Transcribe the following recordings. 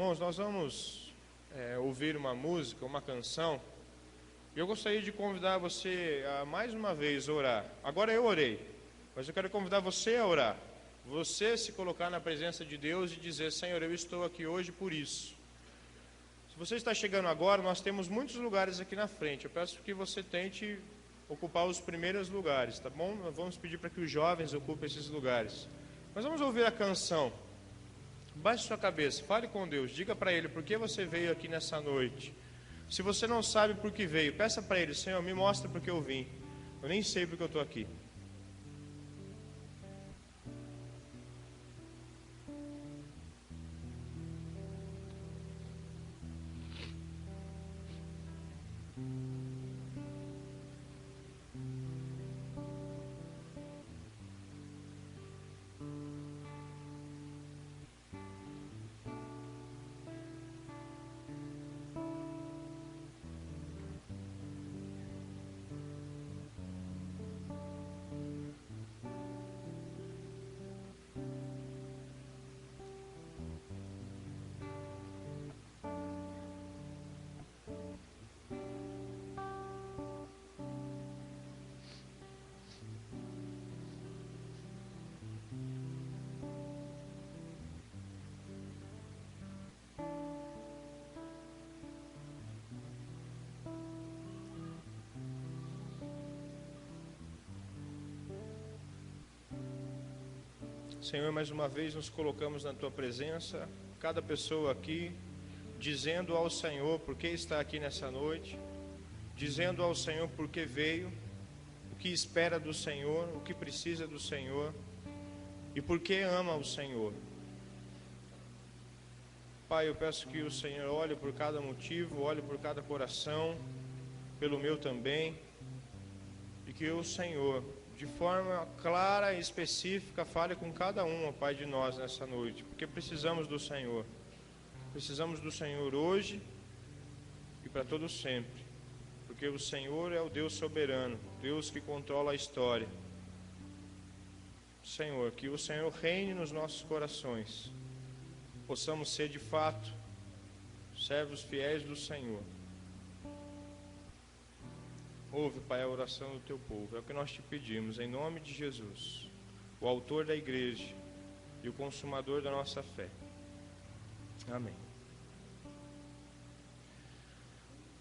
Irmãos, nós vamos ouvir uma música, uma canção. Eu gostaria de convidar você a mais uma vez orar. Agora eu orei, mas eu quero convidar você a orar. Você se colocar na presença de Deus e dizer: Senhor, eu estou aqui hoje por isso. Se você está chegando agora, nós temos muitos lugares aqui na frente. Eu peço que você tente ocupar os primeiros lugares, tá bom? Nós vamos pedir para que os jovens ocupem esses lugares. Nós vamos ouvir a canção. Baixe sua cabeça, fale com Deus, diga para Ele por que você veio aqui nessa noite. Se você não sabe por que veio, peça para Ele: Senhor, me mostra por que eu vim. Eu nem sei por que eu estou aqui. Senhor, mais uma vez nos colocamos na Tua presença, cada pessoa aqui, dizendo ao Senhor por que está aqui nessa noite, dizendo ao Senhor por que veio, o que espera do Senhor, o que precisa do Senhor e por que ama o Senhor. Pai, eu peço que o Senhor olhe por cada motivo, olhe por cada coração, pelo meu também, e que o Senhor, de forma clara e específica, fale com cada um, ó Pai, de nós nessa noite, porque precisamos do Senhor. Precisamos do Senhor hoje e para todo sempre, porque o Senhor é o Deus soberano, Deus que controla a história. Senhor, que o Senhor reine nos nossos corações, possamos ser de fato servos fiéis do Senhor. Ouve, Pai, a oração do Teu povo, é o que nós te pedimos, em nome de Jesus, o autor da igreja e o consumador da nossa fé. Amém.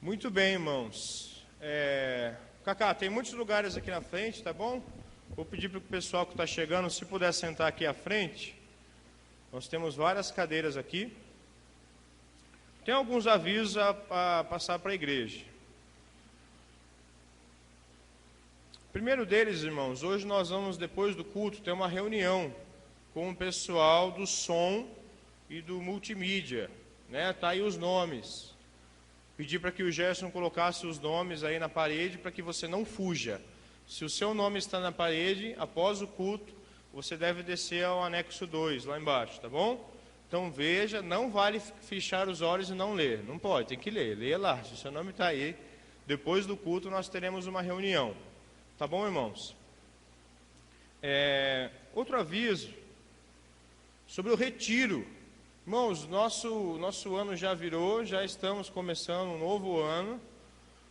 Muito bem, irmãos. Cacá, tem muitos lugares aqui na frente, tá bom? Vou pedir para o pessoal que está chegando, se puder sentar aqui à frente. Nós temos várias cadeiras aqui. Tem alguns avisos a passar para a igreja. Primeiro deles, irmãos, hoje nós vamos, depois do culto, ter uma reunião com o pessoal do som e do multimídia, né? Tá aí os nomes. Pedi para que o Gerson colocasse os nomes aí na parede para que você não fuja. Se o seu nome está na parede, após o culto, você deve descer ao anexo 2, lá embaixo, tá bom? Então veja, não vale fechar os olhos e não ler. Não pode, tem que ler. Leia lá, se o seu nome está aí. Depois do culto nós teremos uma reunião. Tá bom, irmãos? Outro aviso sobre o retiro. Irmãos, nosso ano já virou, já estamos começando um novo ano.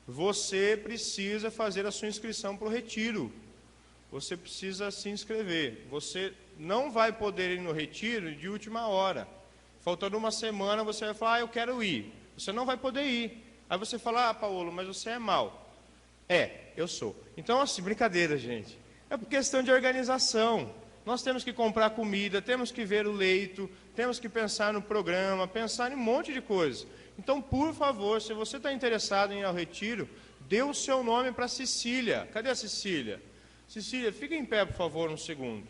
Você precisa fazer a sua inscrição para o retiro. Você precisa se inscrever. Você não vai poder ir no retiro de última hora. Faltando uma semana, você vai falar: eu quero ir. Você não vai poder ir. Aí você fala: Paulo, mas você é mau. Eu sou. Então, assim, brincadeira, gente. É por questão de organização. Nós temos que comprar comida, temos que ver o leito, temos que pensar no programa, pensar em um monte de coisa. Então, por favor, se você está interessado em ir ao retiro, dê o seu nome para a Cecília. Cadê a Cecília? Cecília, fica em pé, por favor, um segundo.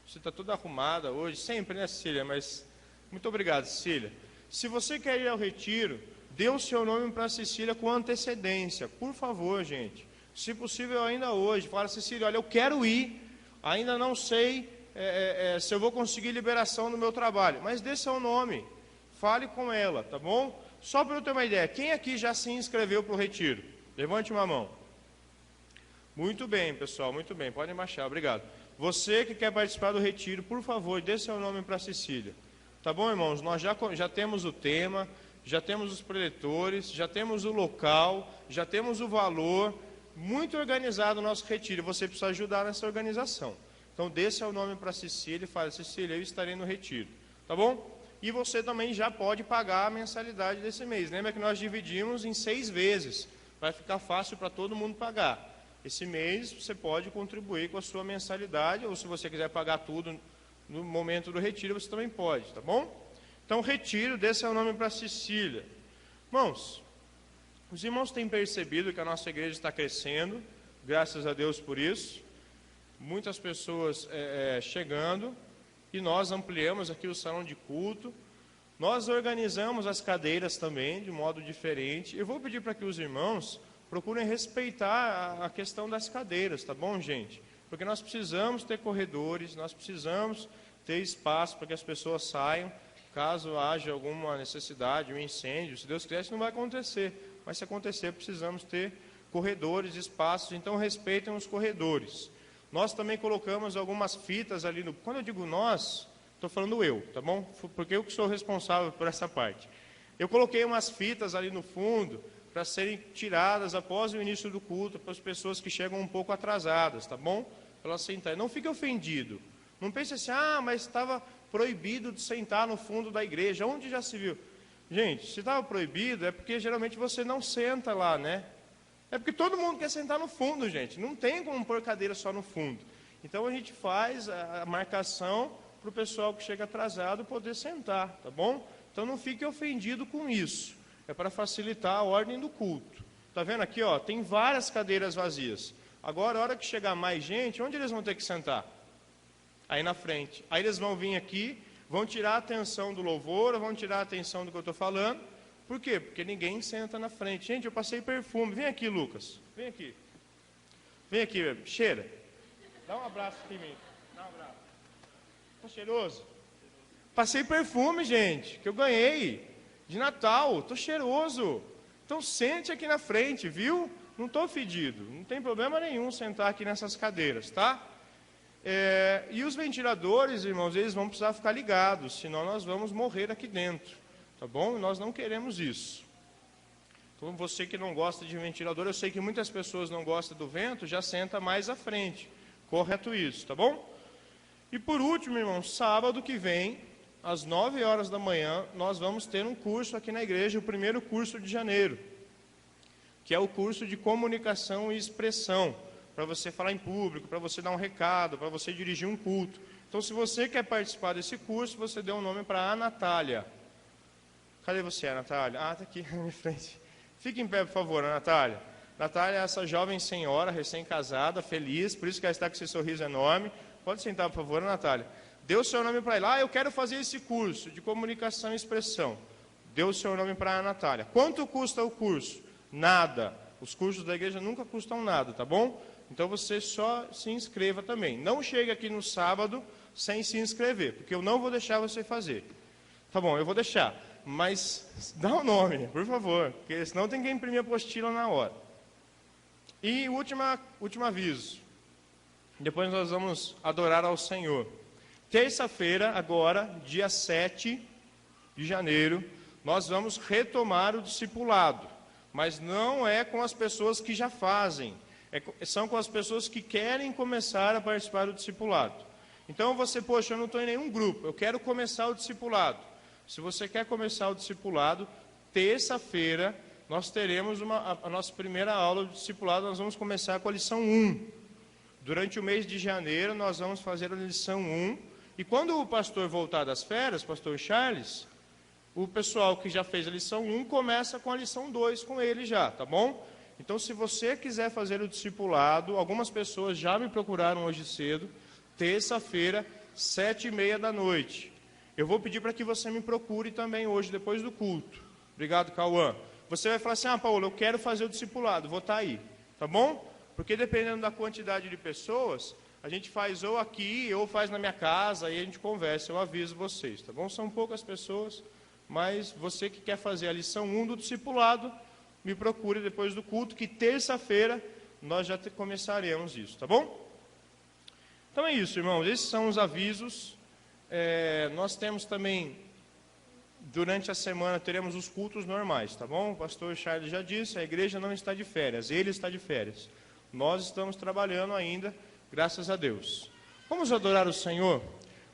Você está toda arrumada hoje, sempre, né, Cecília? Mas, muito obrigado, Cecília. Se você quer ir ao retiro, dê o seu nome para a Cecília com antecedência. Por favor, gente. Se possível, ainda hoje. Fala: Cecília, olha, eu quero ir. Ainda não sei se eu vou conseguir liberação no meu trabalho. Mas dê seu nome. Fale com ela, tá bom? Só para eu ter uma ideia. Quem aqui já se inscreveu para o retiro? Levante uma mão. Muito bem, pessoal. Muito bem. Podem baixar. Obrigado. Você que quer participar do retiro, por favor, dê seu nome para a Cecília. Tá bom, irmãos? Nós já temos o tema, já temos os preletores, já temos o local, já temos o valor, muito organizado o nosso retiro. Você precisa ajudar nessa organização. Então, dê seu nome para a Cecília e fale: Cecília, eu estarei no retiro. Tá bom? E você também já pode pagar a mensalidade desse mês. Lembra que nós dividimos em 6 vezes. Vai ficar fácil para todo mundo pagar. Esse mês você pode contribuir com a sua mensalidade, ou se você quiser pagar tudo no momento do retiro, você também pode, tá bom? Então, retiro, dê seu nome para a Cecília. Irmãos, os irmãos têm percebido que a nossa igreja está crescendo, graças a Deus por isso. Muitas pessoas chegando, e nós ampliamos aqui o salão de culto. Nós organizamos as cadeiras também, de modo diferente. Eu vou pedir para que os irmãos procurem respeitar a questão das cadeiras, tá bom, gente? Porque nós precisamos ter corredores, nós precisamos ter espaço para que as pessoas saiam, caso haja alguma necessidade, um incêndio. Se Deus quiser, isso não vai acontecer, mas se acontecer, precisamos ter corredores, espaços, então respeitem os corredores. Nós também colocamos algumas fitas ali no... Quando eu digo nós, estou falando eu, tá bom? Porque eu que sou responsável por essa parte. Eu coloquei umas fitas ali no fundo para serem tiradas após o início do culto, para as pessoas que chegam um pouco atrasadas, tá bom? Para elas sentarem. Não fique ofendido. Não pense assim: mas estava proibido de sentar no fundo da igreja. Onde já se viu? Gente, se estava proibido, é porque geralmente você não senta lá, né? É porque todo mundo quer sentar no fundo, gente. Não tem como pôr cadeira só no fundo. Então a gente faz a marcação para o pessoal que chega atrasado poder sentar, tá bom? Então não fique ofendido com isso. É para facilitar a ordem do culto. Tá vendo aqui, ó? Tem várias cadeiras vazias. Agora, a hora que chegar mais gente, onde eles vão ter que sentar? Aí na frente. Aí eles vão vir aqui, vão tirar a atenção do louvor, vão tirar a atenção do que eu estou falando. Por quê? Porque ninguém senta na frente. Gente, eu passei perfume. Vem aqui, Lucas. Vem aqui. Vem aqui, bebê. Cheira. Dá um abraço aqui em mim. Dá um abraço. Tá cheiroso? Passei perfume, gente, que eu ganhei de Natal. Tô cheiroso. Então sente aqui na frente, viu? Não estou fedido. Não tem problema nenhum sentar aqui nessas cadeiras, tá? E os ventiladores, irmãos, eles vão precisar ficar ligados, senão nós vamos morrer aqui dentro, tá bom? Nós não queremos isso. Então, você que não gosta de ventilador, eu sei que muitas pessoas não gostam do vento, já senta mais à frente. Correto isso, tá bom? E por último, irmãos, sábado que vem, às 9 horas da manhã, nós vamos ter um curso aqui na igreja, o primeiro curso de janeiro, que é o curso de comunicação e expressão, para você falar em público, para você dar um recado, para você dirigir um culto. Então, se você quer participar desse curso, você dê um nome para a Natália. Cadê você, Natália? Está aqui na minha frente. Fique em pé, por favor, Natália. Natália é essa jovem senhora, recém-casada, feliz, por isso que ela está com esse sorriso enorme. Pode sentar, por favor, Natália. Dê o seu nome para ela. Eu quero fazer esse curso de comunicação e expressão. Dê o seu nome para a Natália. Quanto custa o curso? Nada. Os cursos da igreja nunca custam nada, tá bom? Então você só se inscreva também. Não chegue aqui no sábado sem se inscrever, porque eu não vou deixar você fazer. Tá bom, eu vou deixar. Mas dá o nome, por favor, porque senão tem que imprimir a apostila na hora. E último aviso. Depois nós vamos adorar ao Senhor. Terça-feira, agora, dia 7 de janeiro, nós vamos retomar o discipulado. Mas não é com as pessoas que já fazem. São com as pessoas que querem começar a participar do discipulado. Então você, poxa, eu não estou em nenhum grupo, eu quero começar o discipulado. Se você quer começar o discipulado, terça-feira nós teremos a nossa primeira aula do discipulado, nós vamos começar com a lição 1. Durante o mês de janeiro nós vamos fazer a lição 1. E quando o pastor voltar das férias, pastor Charles, o pessoal que já fez a lição 1 começa com a lição 2 com ele já, tá bom? Então, se você quiser fazer o discipulado, algumas pessoas já me procuraram hoje cedo, terça-feira, 7h30 da noite. Eu vou pedir para que você me procure também hoje, depois do culto. Obrigado, Cauã. Você vai falar assim: Paulo, eu quero fazer o discipulado, vou estar aí, tá bom? Porque dependendo da quantidade de pessoas, a gente faz ou aqui, ou faz na minha casa, aí a gente conversa, eu aviso vocês, tá bom? São poucas pessoas, mas você que quer fazer a lição 1 do discipulado, me procure depois do culto, que terça-feira nós já começaremos isso, tá bom? Então é isso, irmãos, esses são os avisos. Nós temos também durante a semana teremos os cultos normais, tá bom? O pastor Charles já disse, a igreja não está de férias, ele está de férias. Nós estamos trabalhando ainda, graças a Deus. Vamos adorar o Senhor?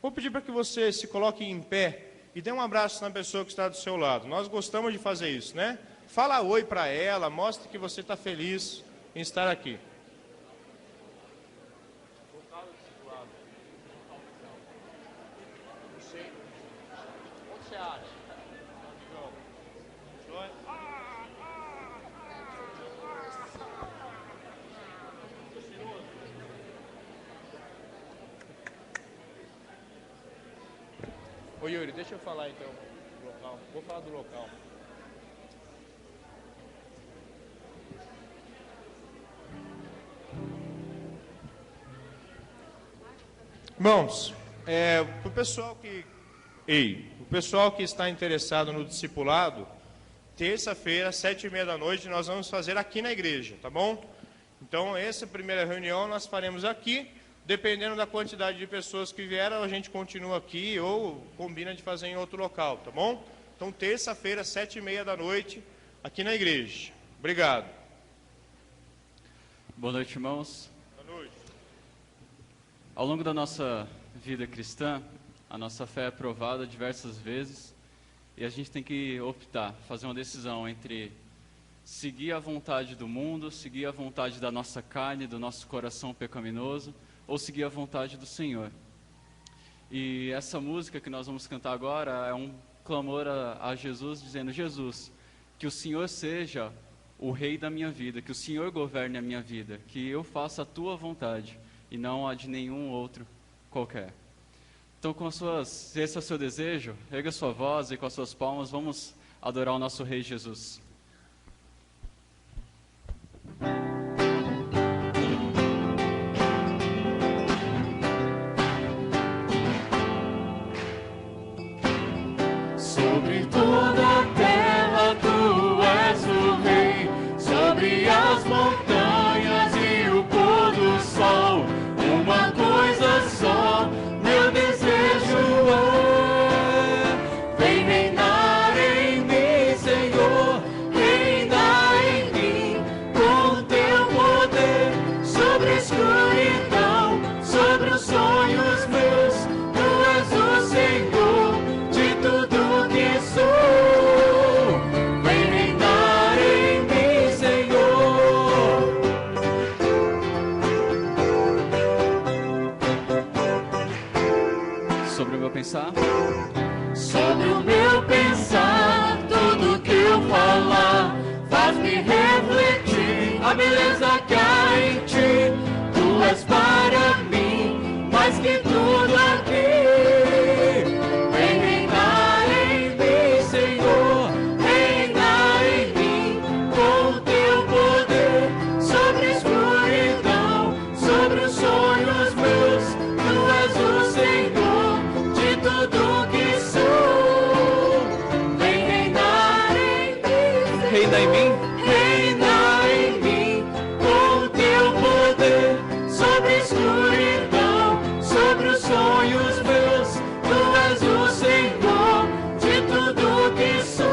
Vou pedir para que você se coloque em pé e dê um abraço na pessoa que está do seu lado. Nós gostamos de fazer isso, né? Fala oi para ela, mostre que você está feliz em estar aqui. Onde você acha? Ô Yuri, deixa eu falar então do local. Vou falar do local. Irmãos, o pessoal que está interessado no discipulado, terça-feira, 7h30 da noite, nós vamos fazer aqui na igreja, tá bom? Então, essa primeira reunião nós faremos aqui, dependendo da quantidade de pessoas que vieram, a gente continua aqui ou combina de fazer em outro local, tá bom? Então, terça-feira, 7h30 da noite, aqui na igreja. Obrigado. Boa noite, irmãos. Boa noite. Ao longo da nossa vida cristã, a nossa fé é provada diversas vezes e a gente tem que optar, fazer uma decisão entre seguir a vontade do mundo, seguir a vontade da nossa carne, do nosso coração pecaminoso, ou seguir a vontade do Senhor. E essa música que nós vamos cantar agora é um clamor a Jesus, dizendo: Jesus, que o Senhor seja o Rei da minha vida, que o Senhor governe a minha vida, que eu faça a Tua vontade e não a de nenhum outro qualquer. Então, se esse é o seu desejo, erga sua voz e com as suas palmas vamos adorar o nosso Rei Jesus. Sobre toda a terra tu és o Rei, sobre as montanhas e o pôr do sol, uma coisa só, meu desejo é: vem reinar em mim, Senhor, reina em mim, com teu poder, sobre a escuridão, sobre os sonhos meus, tu és o Senhor de tudo que sou. Vem reinar em mim, Senhor. Sobre o meu pensar, Sobre o meu pensar, tudo que eu falar, faz-me refletir a beleza que há em ti. Tu és para mim mais que tudo aqui. Vem reinar em mim, Senhor, reina em mim, com teu poder, sobre a escuridão, sobre os sonhos meus. Tu és o Senhor de tudo que sou. Vem reinar em mim, reina em mim. reina em mim, com teu poder, sobre a escuridão, sobre os sonhos meus. Tu és o Senhor de tudo que sou.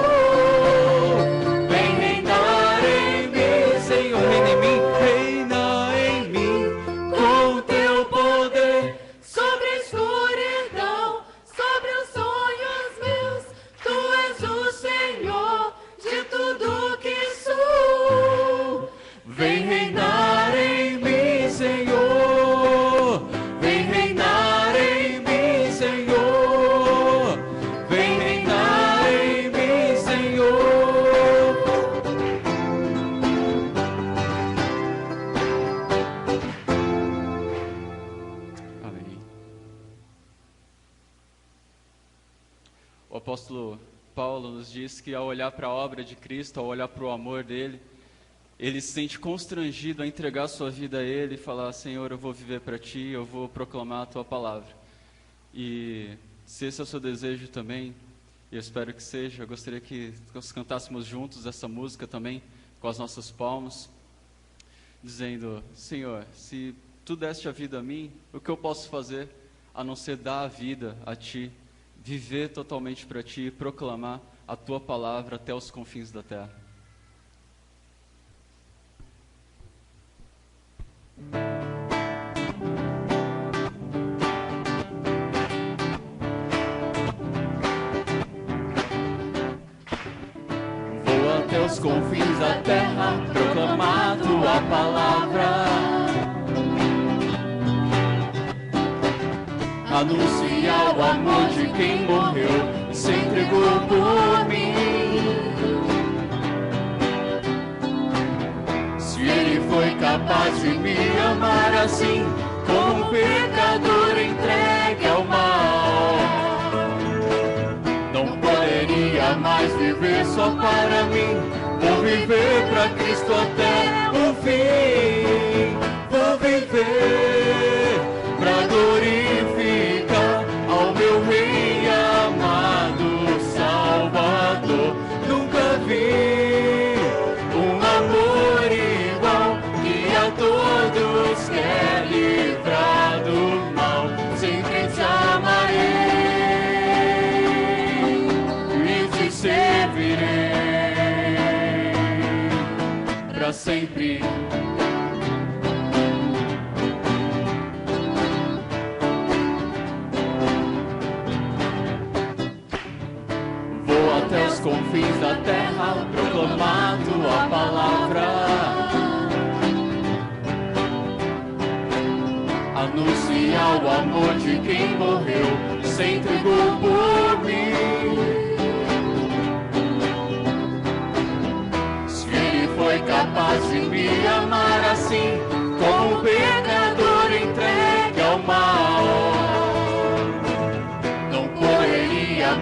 Vem reinar em mim, Senhor, Reina em mim. reina em mim, com teu poder, sobre a escuridão, sobre os sonhos meus. Tu és o Senhor de tudo que sou. Vem reinar em mim, Senhor, vem reinar em mim, Senhor, vem reinar em mim, Senhor. Amém. O apóstolo Paulo nos diz que ao olhar para a obra de Cristo, ao olhar para o amor dele, ele se sente constrangido a entregar sua vida a ele e falar: Senhor, eu vou viver para ti, eu vou proclamar a tua palavra. E se esse é o seu desejo também, e eu espero que seja, eu gostaria que nós cantássemos juntos essa música também, com as nossas palmas, dizendo: Senhor, se tu deste a vida a mim, o que eu posso fazer a não ser dar a vida a ti viver totalmente para Ti e proclamar a Tua palavra até os confins da terra. Vou até os confins da terra, proclamar Tua palavra. Anunciar o amor de quem morreu e se entregou por mim. Se Ele foi capaz de me amar assim, como um pecador entregue ao mal, não poderia mais viver só para mim. Vou viver para Cristo até o fim. Vou viver para glorificar ao meu Rei amado Salvador. Nunca vi um amor igual, que a todos quer livrar do mal. Sempre te amarei e te servirei para sempre. Até os confins da terra, proclamar Tua palavra. Anunciar o amor de quem morreu, se entregou por mim. Se Ele foi capaz de me amar assim, como um pecador entregue ao mal,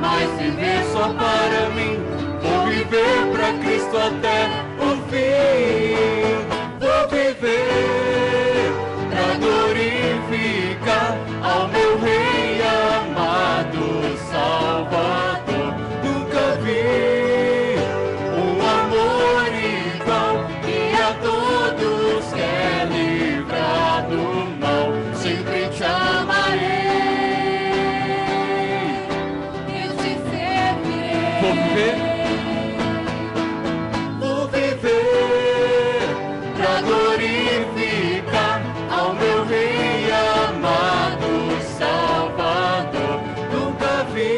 mais viver só para mim. Vou viver para Cristo até o fim. Vou viver para glorificar ao meu Rei amado Salvador. Nunca vi um amor igual, que a todos quer livrar do mal. Sempre te amarei. Vou viver pra glorificar ao meu Rei amado Salvador. Nunca vi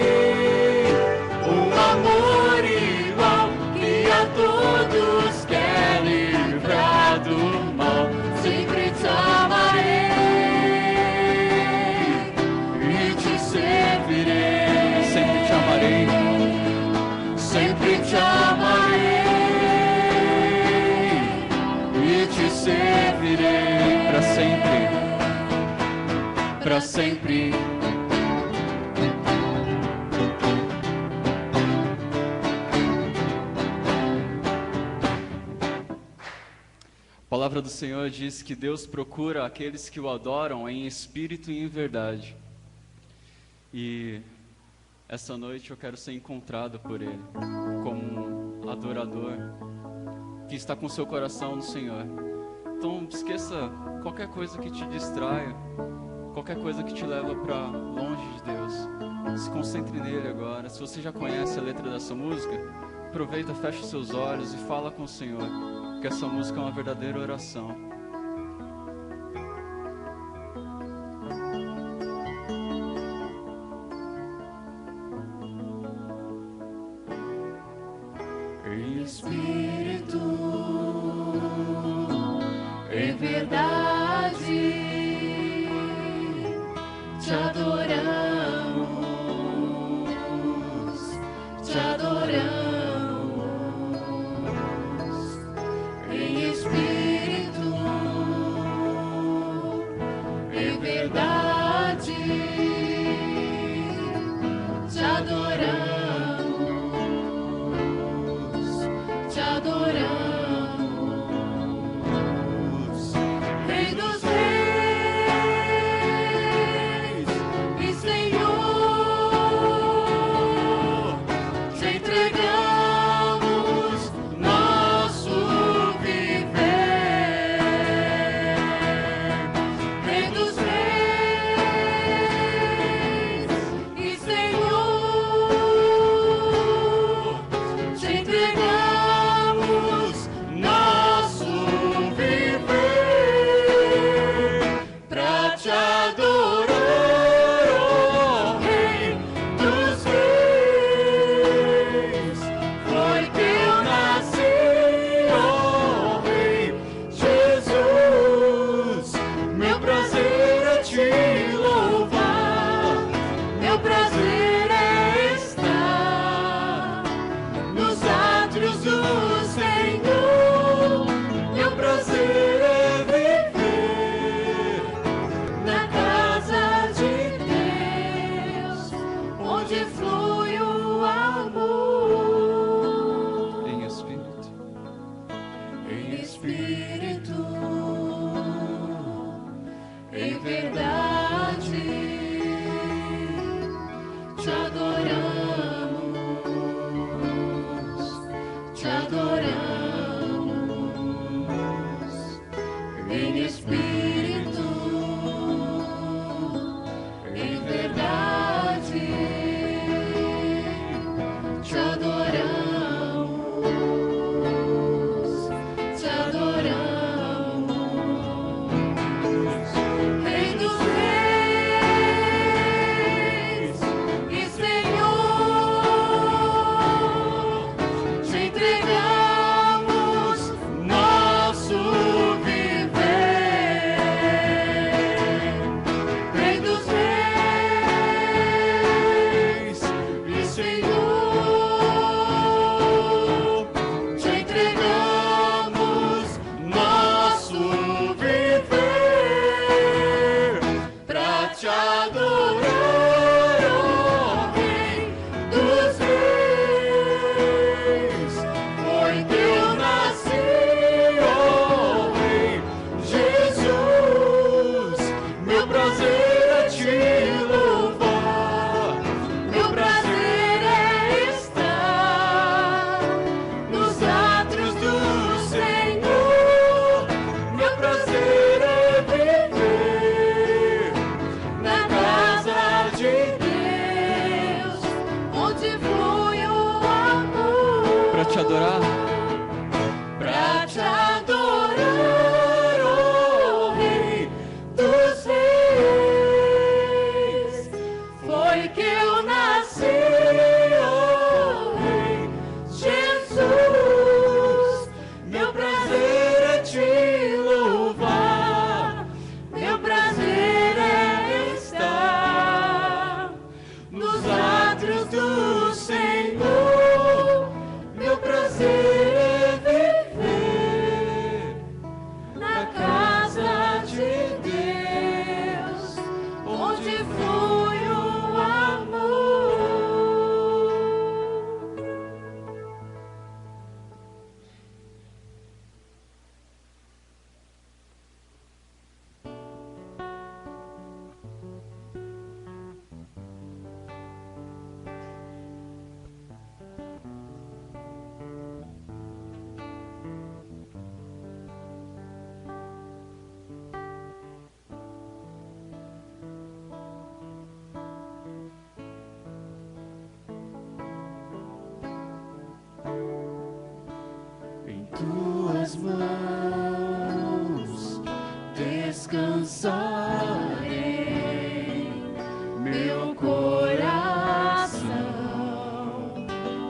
um amor igual, que a todos quer livrar do mal. Sempre te amarei e te servirei. Sempre te amarei. Sempre te amarei e te servirei para sempre, para sempre. A palavra do Senhor diz que Deus procura aqueles que o adoram em espírito e em verdade. E essa noite eu quero ser encontrado por Ele, como um adorador que está com seu coração no Senhor. Então esqueça qualquer coisa que te distraia, qualquer coisa que te leva para longe de Deus. Se concentre nele agora. Se você já conhece a letra dessa música, aproveita, fecha os seus olhos e fala com o Senhor, porque essa música é uma verdadeira oração. Espírito, em verdade, te adoramos, te adoramos. Em espírito, em verdade, te adoramos. Adoramos, Rei em espírito, em verdade, te adoramos, em espírito, em verdade, te adoramos, te adoramos, Rei dos Reis e Senhor, te entregamos nosso viver. Rei dos Reis e Senhor, te entregamos nosso viver pra te adorar, ó Rei dos Reis. Foi que eu nasci, ó Rei Jesus. Meu prazer é te louvar, meu prazer é estar nos átrios do Senhor. Meu prazer é viver na casa de Deus, onde flui o amor. Para te adorar, Pra te adorar, ó Rei dos Reis. Foi que eu nasci, ó Rei Jesus. Meu prazer é te louvar, meu prazer é estar nos átrios do Senhor. Meu prazer é viver na casa de Deus, onde flui o amor. Em tuas mãos descansarei, meu coração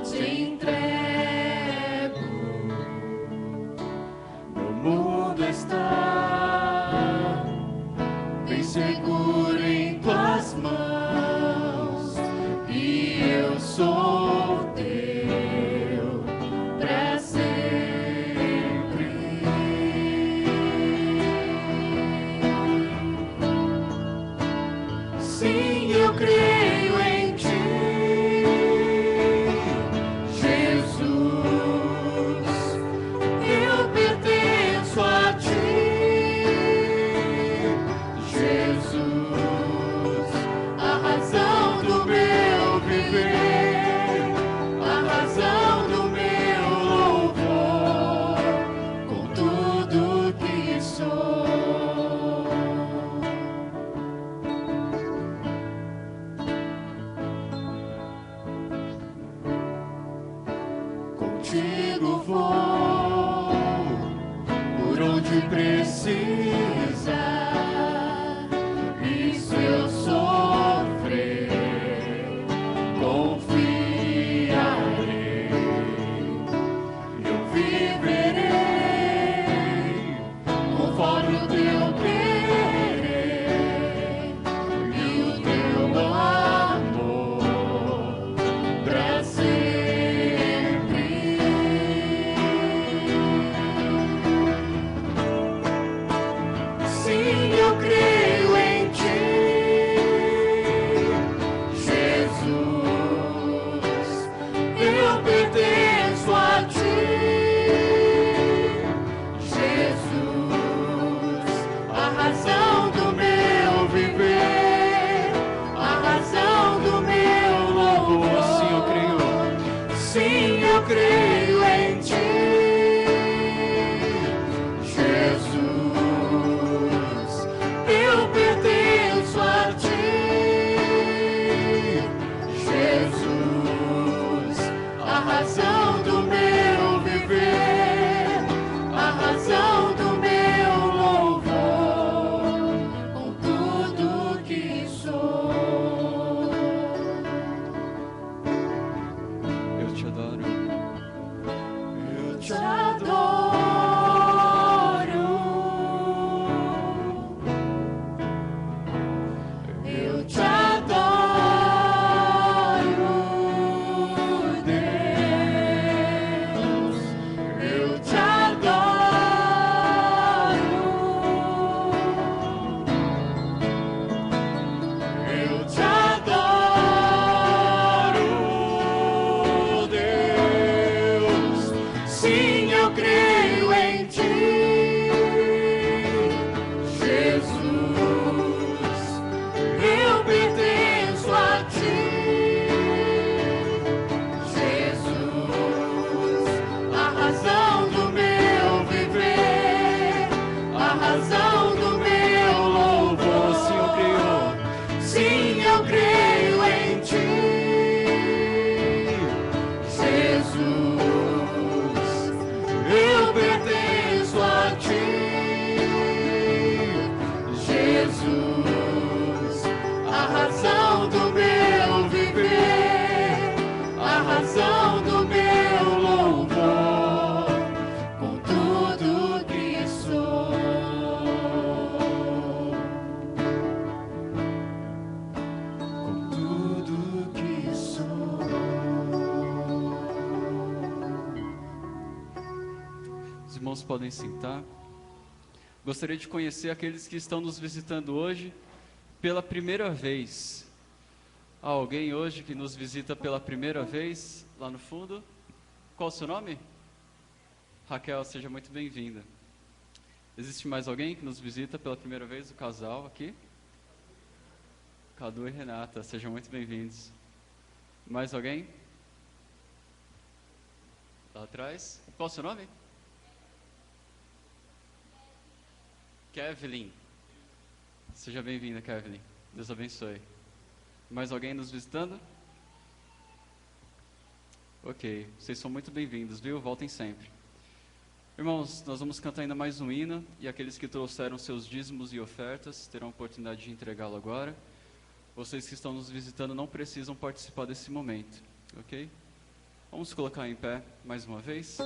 te entrego. Meu mundo está bem seguro em tuas mãos, e eu sou teu pra sempre. Sim, eu creio em ti, Jesus. Eu pertenço a ti, Jesus. A razão do meu viver, a razão do meu louvor, com tudo que sou. Contigo vou por onde precisa, e se eu sofrer, confiarei. Eu viverei conforme o teu querer e o teu amor pra sempre. Sim, podem sentar. Gostaria de conhecer aqueles que estão nos visitando hoje pela primeira vez. Há alguém hoje que nos visita pela primeira vez, lá no fundo? Qual o seu nome? Raquel, seja muito bem-vinda. Existe mais alguém que nos visita pela primeira vez? O casal aqui? Cadu e Renata, sejam muito bem-vindos. Mais alguém? Lá atrás. Qual o seu nome? Kevlin. Seja bem-vinda, Kevlin. Deus abençoe. Mais alguém nos visitando? Ok, vocês são muito bem-vindos, viu? Voltem sempre. Irmãos, nós vamos cantar ainda mais um hino, e aqueles que trouxeram seus dízimos e ofertas terão a oportunidade de entregá-lo agora. Vocês que estão nos visitando não precisam participar desse momento, ok? Vamos colocar em pé mais uma vez.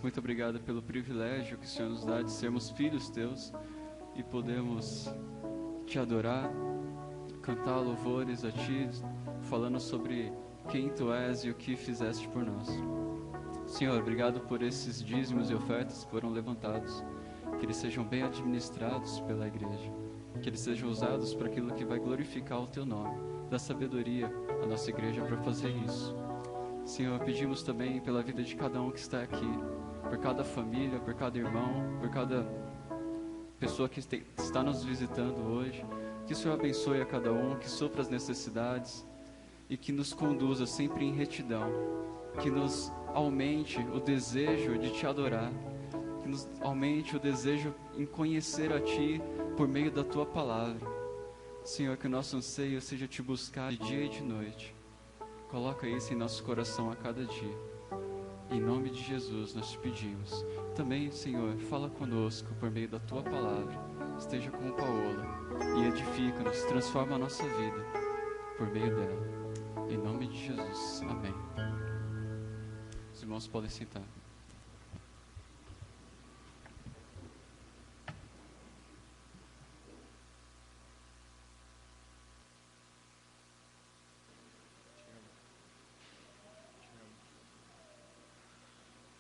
Muito obrigado pelo privilégio que o Senhor nos dá de sermos filhos teus e podemos te adorar, cantar louvores a ti, falando sobre quem tu és e o que fizeste por nós. Senhor, obrigado por esses dízimos e ofertas que foram levantados, que que eles sejam bem administrados pela igreja, que eles sejam usados para aquilo que vai glorificar o Teu nome. Dá sabedoria à nossa igreja para fazer isso. Senhor, pedimos também pela vida de cada um que está aqui, por cada família, por cada irmão, por cada pessoa que está nos visitando hoje. Que o Senhor abençoe a cada um, que supra as necessidades e que nos conduza sempre em retidão, que nos aumente o desejo de Te adorar, que nos aumente o desejo em conhecer a Ti por meio da Tua palavra. Senhor, que o nosso anseio seja Te buscar de dia e de noite. Coloca isso em nosso coração a cada dia. Em nome de Jesus nós Te pedimos. Também, Senhor, fala conosco por meio da Tua palavra. Esteja com Paola e edifica-nos, transforma a nossa vida por meio dela. Em nome de Jesus. Amém. Os irmãos podem sentar.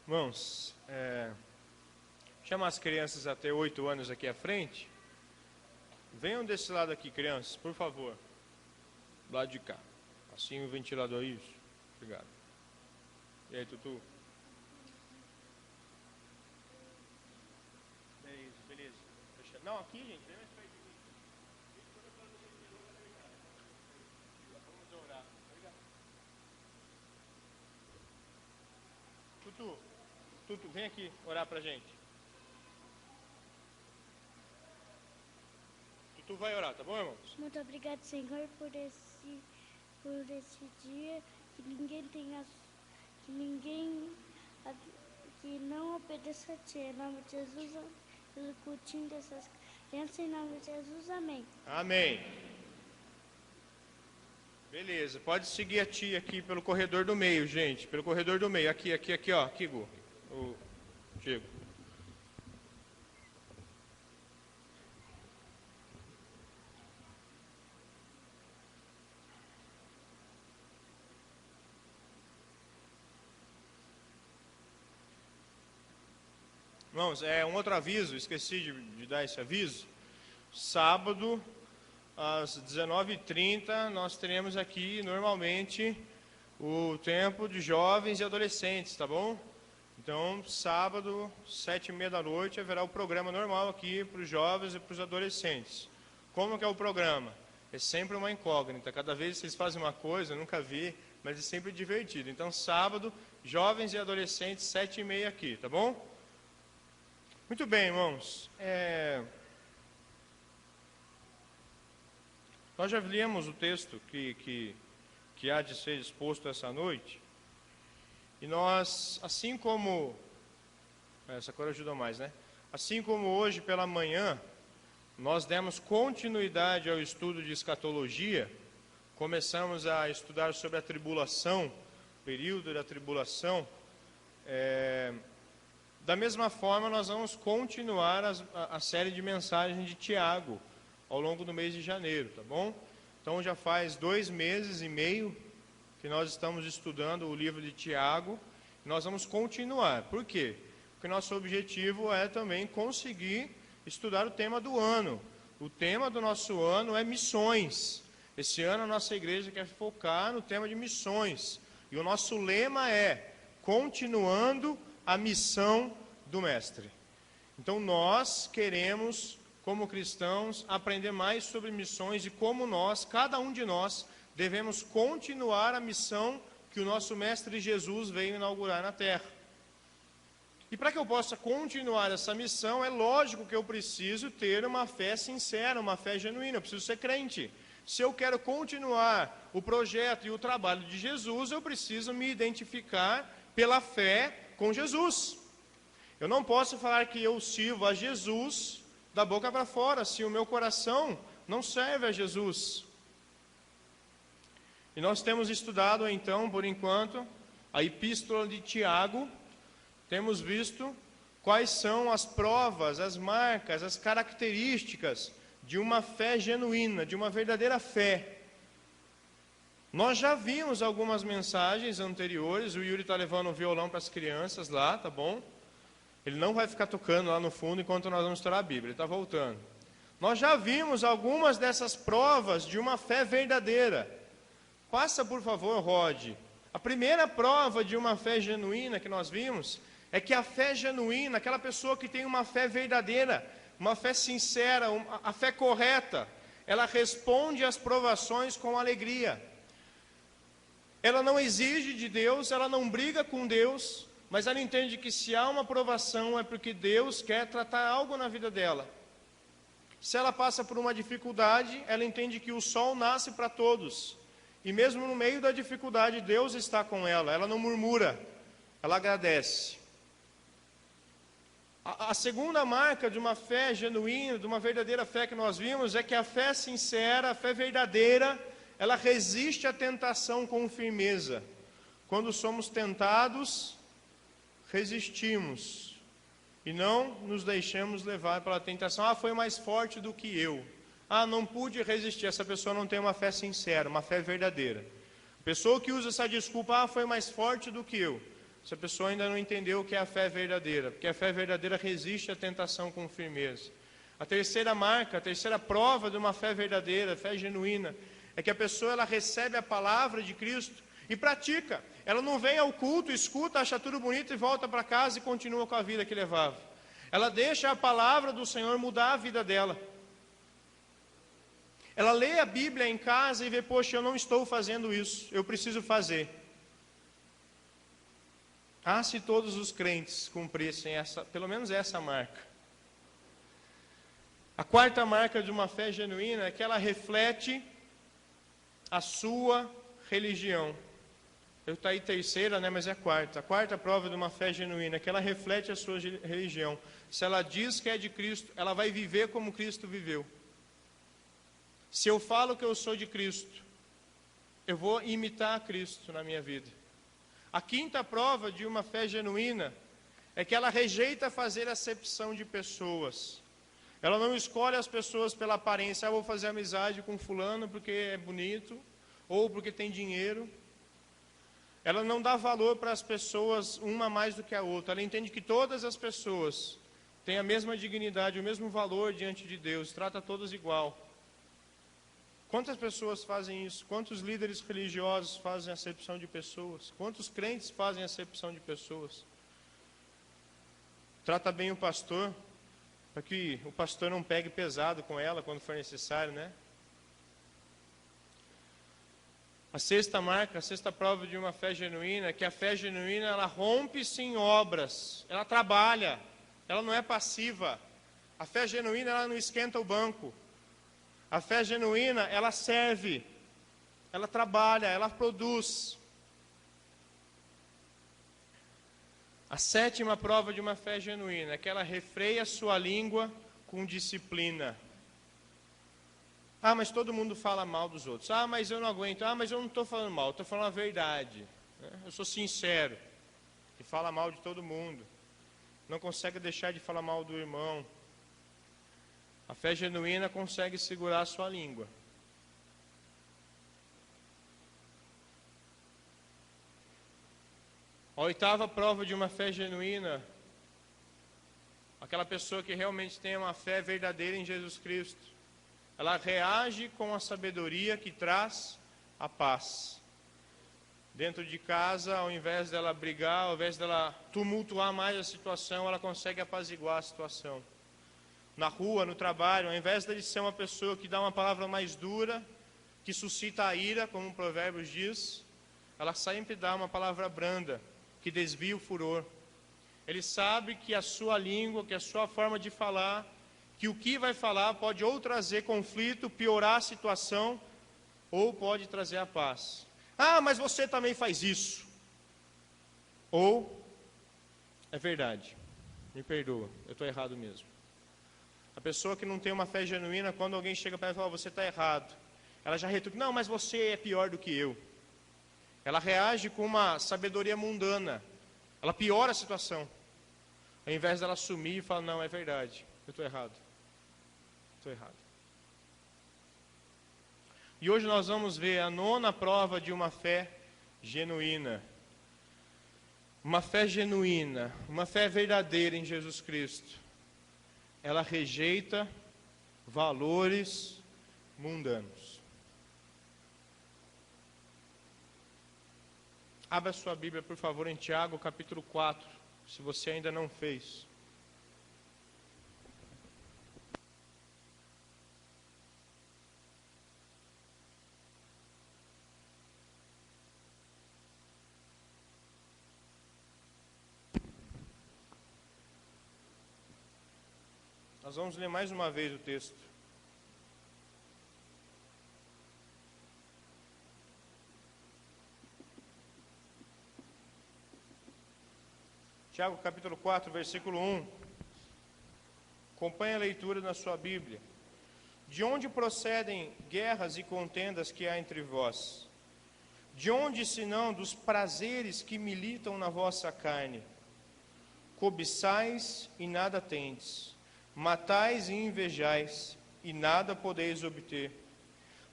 Irmãos, chama as crianças até 8 anos aqui à frente. Venham desse lado aqui, crianças, por favor. Do lado de cá. Assim o ventilador, isso. Obrigado. E aí, Tutu? É isso, beleza. Não, aqui, gente, vem mais perto de mim. Vamos orar. Obrigado. Tutu, vem aqui orar pra gente. Tutu vai orar, tá bom, irmãos? Muito obrigado, Senhor, por esse dia, que não obedeça a Ti. Em nome de Jesus, pelo cultinho dessas crianças, em nome de Jesus, amém. Amém. Beleza, pode seguir a tia aqui pelo corredor do meio, gente. Pelo corredor do meio, aqui, ó, aqui, Gu. O Diego. Irmãos, um outro aviso, esqueci de dar esse aviso. Sábado, às 19h30, nós teremos aqui, normalmente, o tempo de jovens e adolescentes, tá bom? Então, sábado, 7h30 da noite, haverá o programa normal aqui para os jovens e para os adolescentes. Como que é o programa? É sempre uma incógnita. Cada vez que vocês fazem uma coisa, eu nunca vi, mas é sempre divertido. Então, sábado, jovens e adolescentes, 7h30 aqui, tá bom? Muito bem, irmãos. Nós já lemos o texto que há de ser exposto essa noite. E nós, assim como... Essa cor ajuda mais, né? Assim como hoje pela manhã, nós demos continuidade ao estudo de escatologia, começamos a estudar sobre a tribulação, o período da tribulação. Da mesma forma, nós vamos continuar a série de mensagens de Tiago ao longo do mês de janeiro, tá bom? Então já faz 2 meses e meio que nós estamos estudando o livro de Tiago. Nós vamos continuar. Por quê? Porque nosso objetivo é também conseguir estudar o tema do ano. O tema do nosso ano é missões. Esse ano a nossa igreja quer focar no tema de missões. E o nosso lema é continuando a missão do Mestre. Então nós queremos, como cristãos, aprender mais sobre missões e como nós, cada um de nós, devemos continuar a missão que o nosso Mestre Jesus veio inaugurar na terra. E para que eu possa continuar essa missão, é lógico que eu preciso ter uma fé sincera, uma fé genuína, eu preciso ser crente. Se eu quero continuar o projeto e o trabalho de Jesus, eu preciso me identificar pela fé com Jesus. Eu não posso falar que eu sirvo a Jesus da boca para fora, se o meu coração não serve a Jesus. E nós temos estudado, então, por enquanto, a epístola de Tiago. Temos visto quais são as provas, as marcas, as características de uma fé genuína, de uma verdadeira fé. Nós já vimos algumas mensagens anteriores, o Yuri está levando o violão para as crianças lá, tá bom? Ele não vai ficar tocando lá no fundo enquanto nós vamos estudar a Bíblia, ele está voltando. Nós já vimos algumas dessas provas de uma fé verdadeira. Passa, por favor, Rod. A primeira prova de uma fé genuína que nós vimos é que a fé genuína, aquela pessoa que tem uma fé verdadeira, uma fé sincera, a fé correta, ela responde às provações com alegria. Ela não exige de Deus, ela não briga com Deus, mas ela entende que se há uma provação é porque Deus quer tratar algo na vida dela. Se ela passa por uma dificuldade, ela entende que o sol nasce para todos. E mesmo no meio da dificuldade, Deus está com ela. Ela não murmura, ela agradece. A segunda marca de uma fé genuína, de uma verdadeira fé que nós vimos, é que a fé sincera, a fé verdadeira, ela resiste à tentação com firmeza. Quando somos tentados, resistimos e não nos deixamos levar pela tentação. Foi mais forte do que eu. Não pude resistir. Essa pessoa não tem uma fé sincera, uma fé verdadeira. A pessoa que usa essa desculpa, foi mais forte do que eu. Essa pessoa ainda não entendeu o que é a fé verdadeira, porque a fé verdadeira resiste à tentação com firmeza. A terceira marca, a terceira prova de uma fé verdadeira, fé genuína, é que a pessoa ela recebe a palavra de Cristo e pratica. Ela não vem ao culto, escuta, acha tudo bonito e volta para casa e continua com a vida que levava. Ela deixa a palavra do Senhor mudar a vida dela. Ela lê a Bíblia em casa e vê, poxa, eu não estou fazendo isso, eu preciso fazer. Se todos os crentes cumprissem pelo menos essa marca. A quarta marca de uma fé genuína é que ela reflete a sua religião. Eu estou aí terceira, mas é a quarta. A quarta prova de uma fé genuína é que ela reflete a sua religião. Se ela diz que é de Cristo, ela vai viver como Cristo viveu. Se eu falo que eu sou de Cristo, eu vou imitar Cristo na minha vida. A quinta prova de uma fé genuína é que ela rejeita fazer acepção de pessoas. Ela não escolhe as pessoas pela aparência. Vou fazer amizade com fulano porque é bonito ou porque tem dinheiro. Ela não dá valor para as pessoas, uma mais do que a outra. Ela entende que todas as pessoas têm a mesma dignidade, o mesmo valor diante de Deus. Trata todas igual. Quantas pessoas fazem isso? Quantos líderes religiosos fazem acepção de pessoas? Quantos crentes fazem acepção de pessoas? Trata bem o pastor, para que o pastor não pegue pesado com ela quando for necessário, A sexta marca, a sexta prova de uma fé genuína é que a fé genuína, ela rompe-se em obras, ela trabalha, ela não é passiva. A fé genuína, ela não esquenta o banco. A fé genuína, ela serve, ela trabalha, ela produz. A sétima prova de uma fé genuína é que ela refreia a sua língua com disciplina. Mas todo mundo fala mal dos outros. Mas eu não aguento. Mas eu não estou falando mal, estou falando a verdade. Eu sou sincero. E fala mal de todo mundo. Não consegue deixar de falar mal do irmão. A fé genuína consegue segurar a sua língua. A oitava prova de uma fé genuína, aquela pessoa que realmente tem uma fé verdadeira em Jesus Cristo, ela reage com a sabedoria que traz a paz. Dentro de casa, ao invés dela brigar, ao invés dela tumultuar mais a situação, ela consegue apaziguar a situação. Na rua, no trabalho, ao invés de ser uma pessoa que dá uma palavra mais dura, que suscita a ira, como o Provérbios diz, ela sempre dá uma palavra branda, que desvia o furor. Ele sabe que a sua língua, que a sua forma de falar, que o que vai falar pode ou trazer conflito, piorar a situação, ou pode trazer a paz. Mas você também faz isso. Ou, é verdade, me perdoa, eu estou errado mesmo. A pessoa que não tem uma fé genuína, quando alguém chega para ela e fala, você está errado, ela já retruca, não, mas você é pior do que eu. Ela reage com uma sabedoria mundana, ela piora a situação. Ao invés dela assumir e falar, não, é verdade, eu estou errado. Estou errado. E hoje nós vamos ver a nona prova de uma fé genuína. Uma fé genuína, uma fé verdadeira em Jesus Cristo, ela rejeita valores mundanos. Abra sua Bíblia, por favor, em Tiago, capítulo 4, se você ainda não fez. Nós vamos ler mais uma vez o texto. Tiago capítulo 4, versículo 1. Acompanhe a leitura na sua Bíblia. De onde procedem guerras e contendas que há entre vós? De onde, senão, dos prazeres que militam na vossa carne? Cobiçais e nada tendes. Matais e invejais, e nada podeis obter.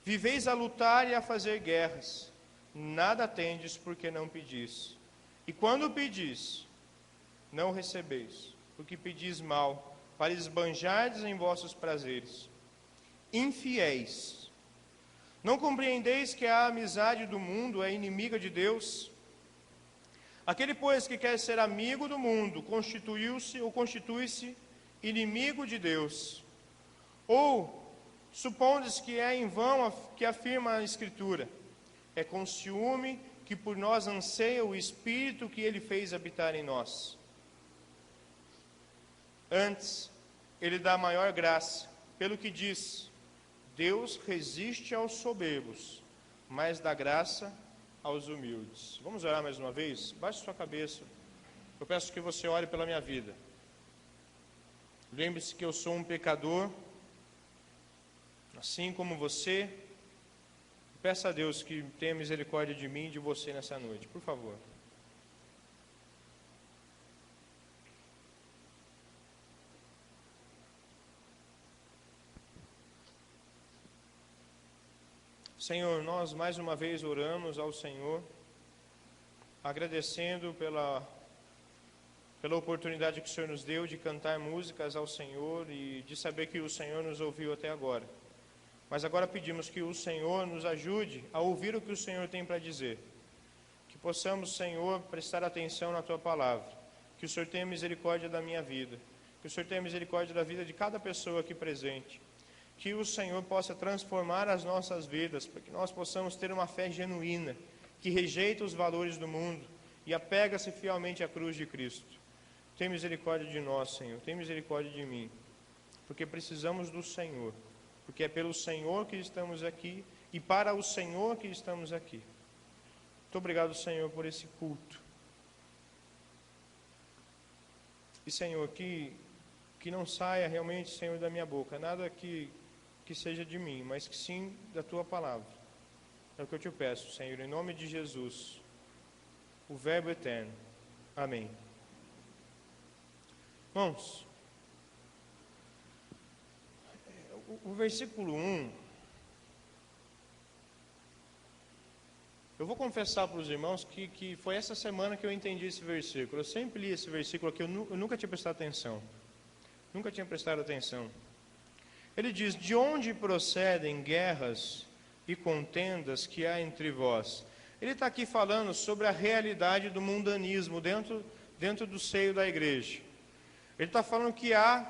Viveis a lutar e a fazer guerras, nada tendes porque não pedis. E quando pedis, não recebeis, porque pedis mal, para esbanjardes em vossos prazeres. Infiéis, não compreendeis que a amizade do mundo é inimiga de Deus? Aquele, pois, que quer ser amigo do mundo, constitui-se inimigo de Deus. Ou, supondes que é em vão que afirma a Escritura, é com ciúme que por nós anseia o Espírito que Ele fez habitar em nós. Antes, Ele dá maior graça, pelo que diz, Deus resiste aos soberbos, mas dá graça aos humildes. Vamos orar mais uma vez? Baixe sua cabeça. Eu peço que você ore pela minha vida. Lembre-se que eu sou um pecador, assim como você. Peça a Deus que tenha misericórdia de mim e de você nessa noite, por favor. Senhor, nós mais uma vez oramos ao Senhor, agradecendo pela oportunidade que o Senhor nos deu de cantar músicas ao Senhor e de saber que o Senhor nos ouviu até agora. Mas agora pedimos que o Senhor nos ajude a ouvir o que o Senhor tem para dizer. Que possamos, Senhor, prestar atenção na Tua palavra. Que o Senhor tenha misericórdia da minha vida. Que o Senhor tenha misericórdia da vida de cada pessoa aqui presente. Que o Senhor possa transformar as nossas vidas, para que nós possamos ter uma fé genuína, que rejeita os valores do mundo e apega-se fielmente à cruz de Cristo. Tem misericórdia de nós, Senhor, tem misericórdia de mim, porque precisamos do Senhor, porque é pelo Senhor que estamos aqui e para o Senhor que estamos aqui. Muito obrigado, Senhor, por esse culto. E, Senhor, que não saia realmente, Senhor, da minha boca, nada que seja de mim, mas que sim da Tua palavra. É o que eu te peço, Senhor, em nome de Jesus, o Verbo eterno. Amém. Irmãos, o versículo 1, eu vou confessar para os irmãos que foi essa semana que eu entendi esse versículo. Eu sempre li esse versículo aqui, eu nunca tinha prestado atenção. Nunca tinha prestado atenção. Ele diz, de onde procedem guerras e contendas que há entre vós? Ele está aqui falando sobre a realidade do mundanismo dentro do seio da igreja. Ele está falando que há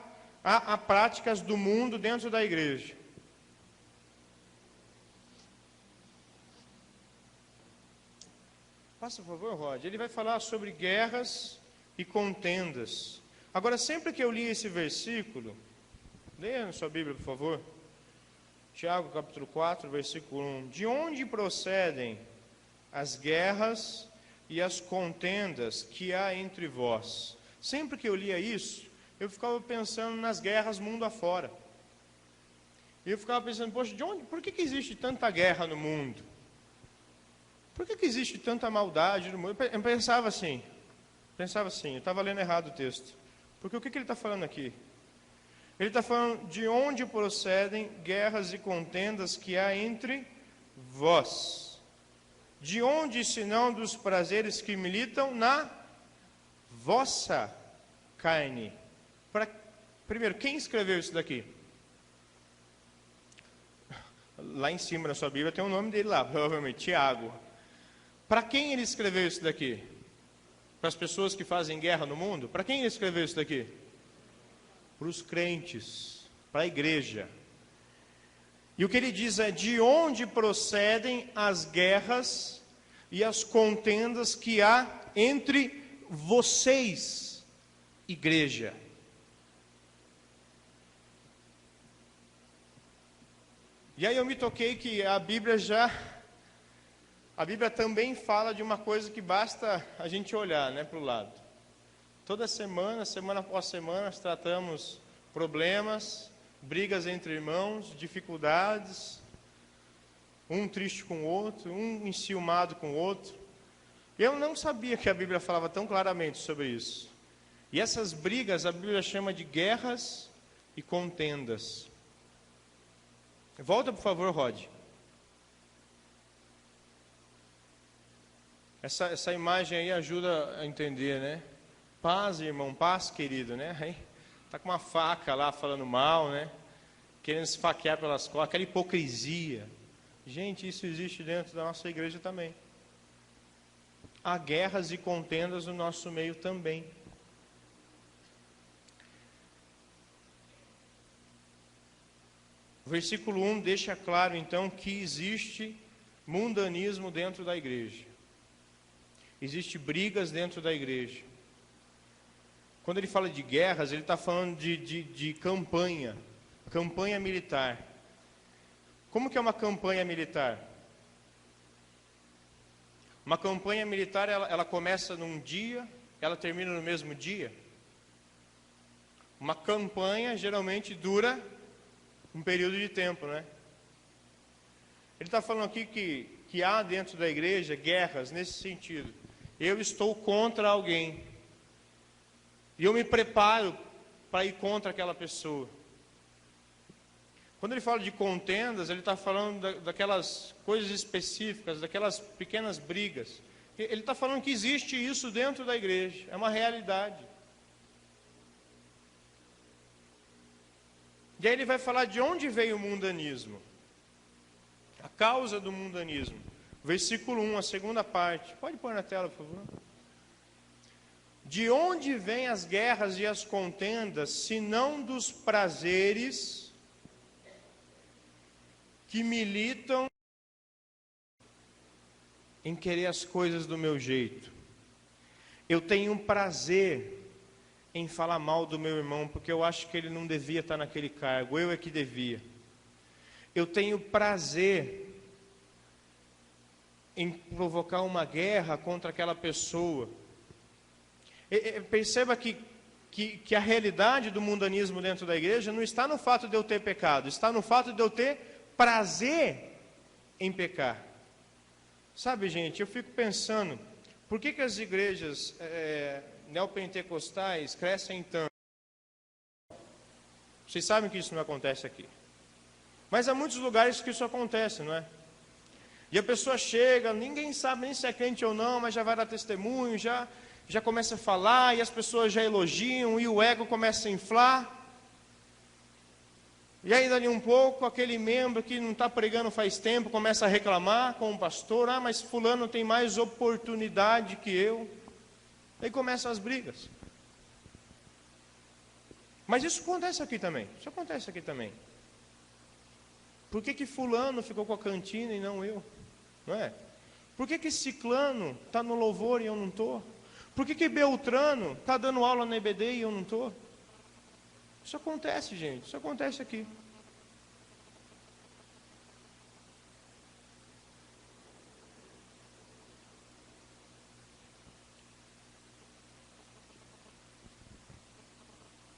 práticas do mundo dentro da igreja. Passa, por favor, Rod. Ele vai falar sobre guerras e contendas. Agora, sempre que eu li esse versículo, leia na sua Bíblia, por favor. Tiago, capítulo 4, versículo 1. De onde procedem as guerras e as contendas que há entre vós? Sempre que eu lia isso, eu ficava pensando nas guerras mundo afora. E eu ficava pensando, poxa, por que existe tanta guerra no mundo? Por que existe tanta maldade no mundo? Eu pensava assim, eu estava lendo errado o texto. Porque o que ele está falando aqui? Ele está falando de onde procedem guerras e contendas que há entre vós. De onde, senão dos prazeres que militam na vossa carne. Primeiro, quem escreveu isso daqui? Lá em cima da sua Bíblia tem o nome dele lá, provavelmente, Tiago. Para quem ele escreveu isso daqui? Para as pessoas que fazem guerra no mundo? Para quem ele escreveu isso daqui? Para os crentes, para a igreja. E o que ele diz é: de onde procedem as guerras e as contendas que há entre vocês, igreja? E aí eu me toquei que a Bíblia também fala de uma coisa que basta a gente olhar, né, para o lado. Toda semana após semana, nós tratamos problemas, brigas entre irmãos, dificuldades, um triste com o outro, um enciumado com o outro. Eu não sabia que a Bíblia falava tão claramente sobre isso. E essas brigas a Bíblia chama de guerras e contendas. Volta, por favor, Rod. Essa imagem aí ajuda a entender, né? Paz, irmão, paz, querido, né? Aí tá com uma faca lá falando mal, né? Querendo se esfaquear pelas costas, aquela hipocrisia. Gente, isso existe dentro da nossa igreja também. Há guerras e contendas no nosso meio também. O versículo 1 deixa claro, então, que existe mundanismo dentro da igreja. Existem brigas dentro da igreja. Quando ele fala de guerras, ele está falando de campanha militar. Como que é uma campanha militar? Uma campanha militar, ela começa num dia, ela termina no mesmo dia. Uma campanha geralmente dura um período de tempo, né? Ele está falando aqui que há dentro da igreja guerras nesse sentido. Eu estou contra alguém. E eu me preparo para ir contra aquela pessoa. Quando ele fala de contendas, ele está falando daquelas coisas específicas, daquelas pequenas brigas. Ele está falando que existe isso dentro da igreja. É uma realidade. E aí ele vai falar de onde veio o mundanismo. A causa do mundanismo. Versículo 1, a segunda parte. Pode pôr na tela, por favor. De onde vêm as guerras e as contendas, se não dos prazeres que militam em querer as coisas do meu jeito? Eu tenho um prazer em falar mal do meu irmão, porque eu acho que ele não devia estar naquele cargo, eu é que devia. Eu tenho prazer em provocar uma guerra contra aquela pessoa. Perceba que a realidade do mundanismo dentro da igreja não está no fato de eu ter pecado, está no fato de eu ter prazer em pecar. Sabe, gente, eu fico pensando, por que as igrejas neopentecostais crescem tanto? Vocês sabem que isso não acontece aqui. Mas há muitos lugares que isso acontece, não é? E a pessoa chega, ninguém sabe nem se é crente ou não, mas já vai dar testemunho, já começa a falar, e as pessoas já elogiam, e o ego começa a inflar. E aí, dali um pouco, aquele membro que não está pregando faz tempo, começa a reclamar com o pastor: ah, mas fulano tem mais oportunidade que eu. Aí começam as brigas. Mas isso acontece aqui também. Isso acontece aqui também. Por que fulano ficou com a cantina e não eu? Não é? Por que ciclano está no louvor e eu não estou? Por que Beltrano está dando aula na EBD e eu não estou? Isso acontece, gente. Isso acontece aqui.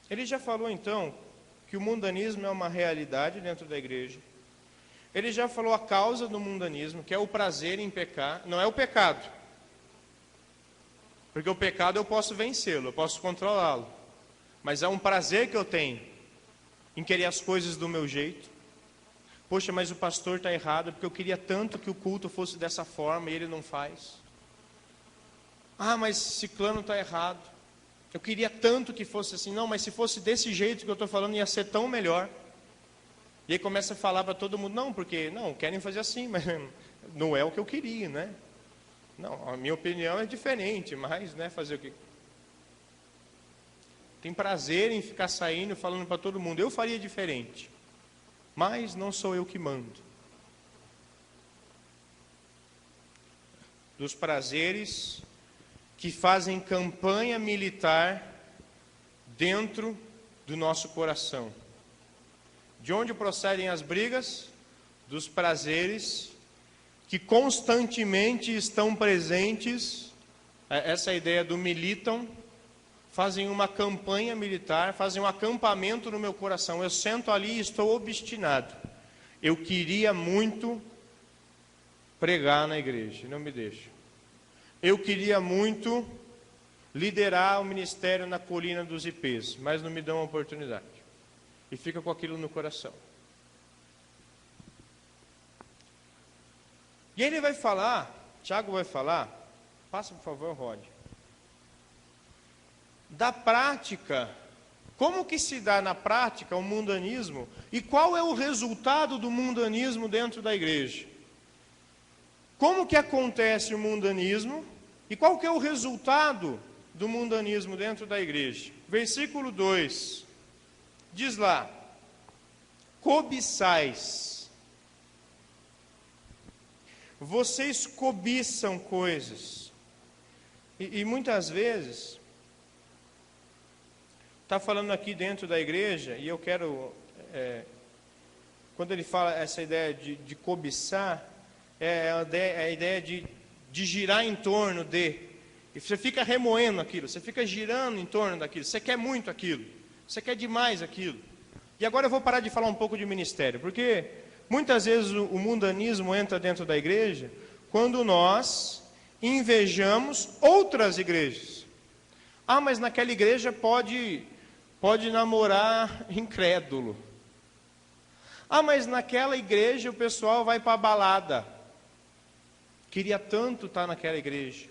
Ele já falou, então, que o mundanismo é uma realidade dentro da igreja. Ele já falou a causa do mundanismo, que é o prazer em pecar. Não é o pecado. Porque o pecado eu posso vencê-lo, eu posso controlá-lo. Mas é um prazer que eu tenho em querer as coisas do meu jeito. Poxa, mas o pastor está errado, porque eu queria tanto que o culto fosse dessa forma e ele não faz. Ah, mas ciclano está errado. Eu queria tanto que fosse assim. Não, mas se fosse desse jeito que eu estou falando, ia ser tão melhor. E aí começa a falar para todo mundo, não, porque, não, querem fazer assim, mas não é o que eu queria, né? Não, a minha opinião é diferente, mas, né, fazer o quê? Tem prazer em ficar saindo, falando para todo mundo, eu faria diferente. Mas não sou eu que mando. Dos prazeres que fazem campanha militar dentro do nosso coração. De onde procedem as brigas? Dos prazeres que constantemente estão presentes, essa ideia do militam, fazem uma campanha militar, fazem um acampamento no meu coração. Eu sento ali e estou obstinado. Eu queria muito pregar na igreja, não me deixa. Eu queria muito liderar o ministério na colina dos IPs, mas não me dão a oportunidade. E fica com aquilo no coração. E ele vai falar, Tiago vai falar, passa por favor, Rod, da prática, como que se dá na prática o mundanismo e qual é o resultado do mundanismo dentro da igreja. Como que acontece o mundanismo e qual que é o resultado do mundanismo dentro da igreja. Versículo 2, diz lá, cobiçais. Vocês cobiçam coisas. E muitas vezes, está falando aqui dentro da igreja, e eu quero, quando ele fala essa ideia de cobiçar, é a ideia de girar em torno de. E você fica remoendo aquilo, você fica girando em torno daquilo, você quer muito aquilo, você quer demais aquilo. E agora eu vou parar de falar um pouco de ministério, porque muitas vezes o mundanismo entra dentro da igreja quando nós invejamos outras igrejas. Ah, mas naquela igreja pode namorar incrédulo. Ah, mas naquela igreja o pessoal vai para a balada. Queria tanto estar naquela igreja.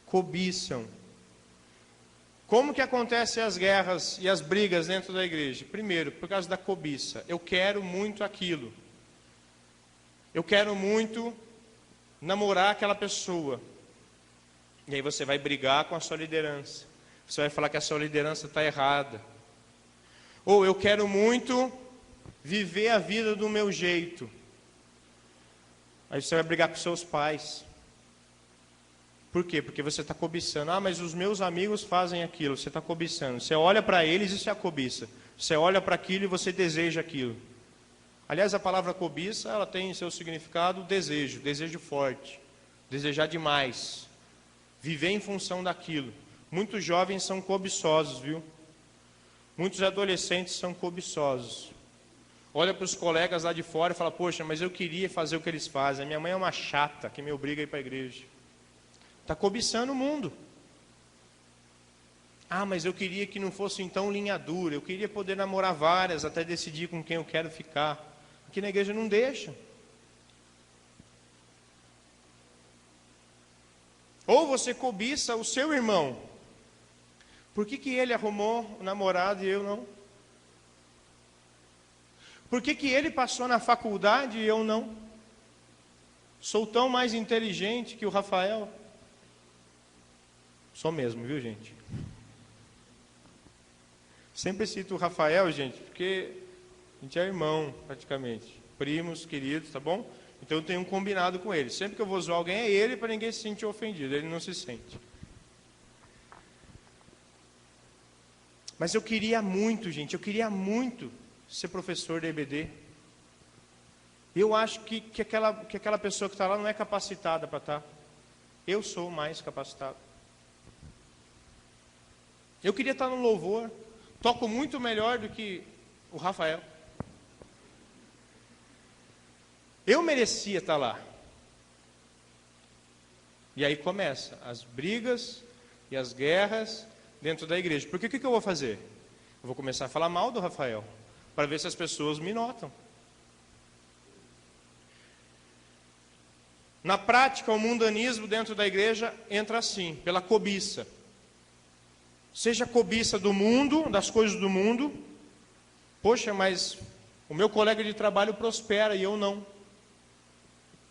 Cobiçam. Como que acontecem as guerras e as brigas dentro da igreja? Primeiro, por causa da cobiça. Eu quero muito aquilo. Eu quero muito namorar aquela pessoa. E aí você vai brigar com a sua liderança. Você vai falar que a sua liderança está errada. Ou eu quero muito viver a vida do meu jeito. Aí você vai brigar com seus pais. Por quê? Porque você está cobiçando. Ah, mas os meus amigos fazem aquilo. Você está cobiçando. Você olha para eles e se a cobiça. Você olha para aquilo e você deseja aquilo. Aliás, a palavra cobiça, ela tem em seu significado desejo. Desejo forte. Desejar demais. Viver em função daquilo. Muitos jovens são cobiçosos, viu? Muitos adolescentes são cobiçosos. Olha para os colegas lá de fora e fala, poxa, mas eu queria fazer o que eles fazem. A minha mãe é uma chata que me obriga a ir para a igreja. Está cobiçando o mundo. Ah, mas eu queria que não fosse então linha dura. Eu queria poder namorar várias até decidir com quem eu quero ficar. Aqui na igreja não deixa. Ou você cobiça o seu irmão. Por que ele arrumou um namorado e eu não? Por que ele passou na faculdade e eu não? Sou tão mais inteligente que o Rafael. Sou mesmo, viu, gente? Sempre cito o Rafael, gente, porque a gente é irmão, praticamente. Primos, queridos, tá bom? Então eu tenho um combinado com ele. Sempre que eu vou zoar alguém é ele, para ninguém se sentir ofendido. Ele não se sente. Mas eu queria muito, gente, eu queria muito ser professor da EBD. Eu acho que aquela pessoa que está lá não é capacitada para estar. Eu sou mais capacitado. Eu queria estar no louvor. Toco muito melhor do que o Rafael. Eu merecia estar lá. E aí começa as brigas e as guerras dentro da igreja. Porque o que eu vou fazer? Eu vou começar a falar mal do Rafael, para ver se as pessoas me notam. Na prática, o mundanismo dentro da igreja entra assim, pela cobiça. seja cobiça do mundo, das coisas do mundo. Poxa, mas o meu colega de trabalho prospera e eu não.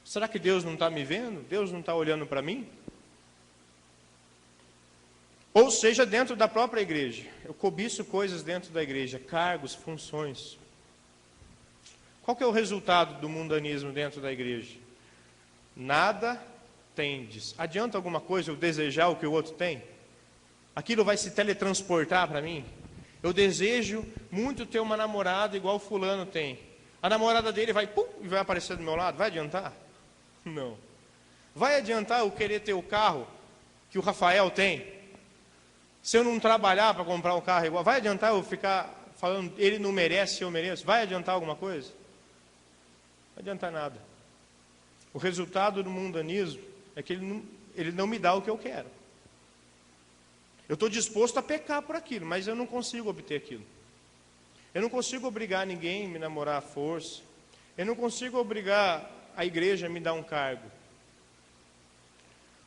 Será que Deus não está me vendo? Deus não está olhando para mim? Ou seja, dentro da própria igreja. Eu cobiço coisas dentro da igreja, cargos, funções. Qual que é o resultado do mundanismo dentro da igreja? Nada tendes. Adianta alguma coisa eu desejar o que o outro tem? Aquilo vai se teletransportar para mim? Eu desejo muito ter uma namorada igual fulano tem. A namorada dele vai, pum, e vai aparecer do meu lado. Vai adiantar? Não. Vai adiantar eu querer ter o carro que o Rafael tem? Se eu não trabalhar para comprar um carro igual, vai adiantar eu ficar falando, ele não merece, eu mereço? Vai adiantar alguma coisa? Não adianta nada. O resultado do mundanismo é que ele não me dá o que eu quero. Eu estou disposto a pecar por aquilo, mas eu não consigo obter aquilo. Eu não consigo obrigar ninguém a me namorar à força. Eu não consigo obrigar a igreja a me dar um cargo.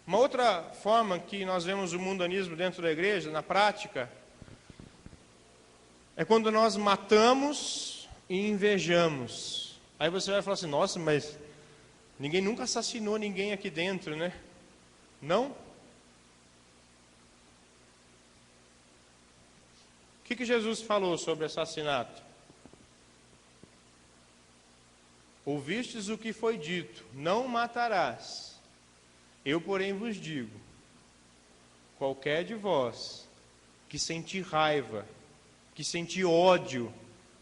Uma outra forma que nós vemos o mundanismo dentro da igreja, na prática, é quando nós matamos e invejamos. Aí você vai falar assim, nossa, mas ninguém nunca assassinou ninguém aqui dentro, né? Não? O que Jesus falou sobre assassinato? Ouvistes o que foi dito, não matarás. Eu, porém, vos digo, qualquer de vós que sentir raiva, que sentir ódio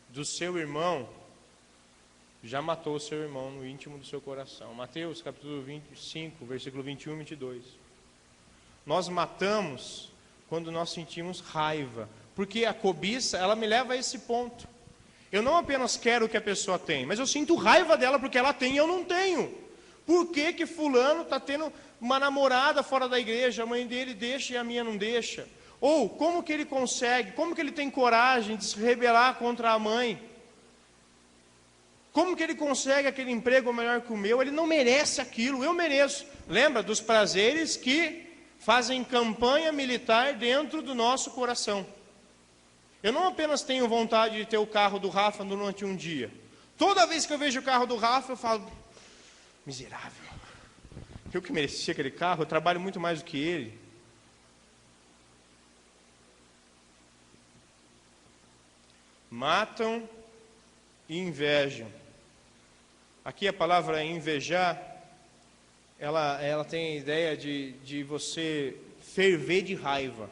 do seu irmão, já matou o seu irmão no íntimo do seu coração. Mateus capítulo 25, versículo 21 e 22. Nós matamos quando nós sentimos raiva, porque a cobiça, ela me leva a esse ponto. Eu não apenas quero o que a pessoa tem, mas eu sinto raiva dela porque ela tem e eu não tenho. Por que que fulano está tendo uma namorada fora da igreja, a mãe dele deixa e a minha não deixa? Ou como que ele consegue, como que ele tem coragem de se rebelar contra a mãe? Como que ele consegue aquele emprego melhor que o meu? Ele não merece aquilo, eu mereço. Lembra dos prazeres que fazem campanha militar dentro do nosso coração. Eu não apenas tenho vontade de ter o carro do Rafa durante um dia. Toda vez que eu vejo o carro do Rafa, eu falo, miserável. Eu que merecia aquele carro, eu trabalho muito mais do que ele. Matam e invejam. Aqui a palavra invejar, ela tem a ideia de você ferver de raiva.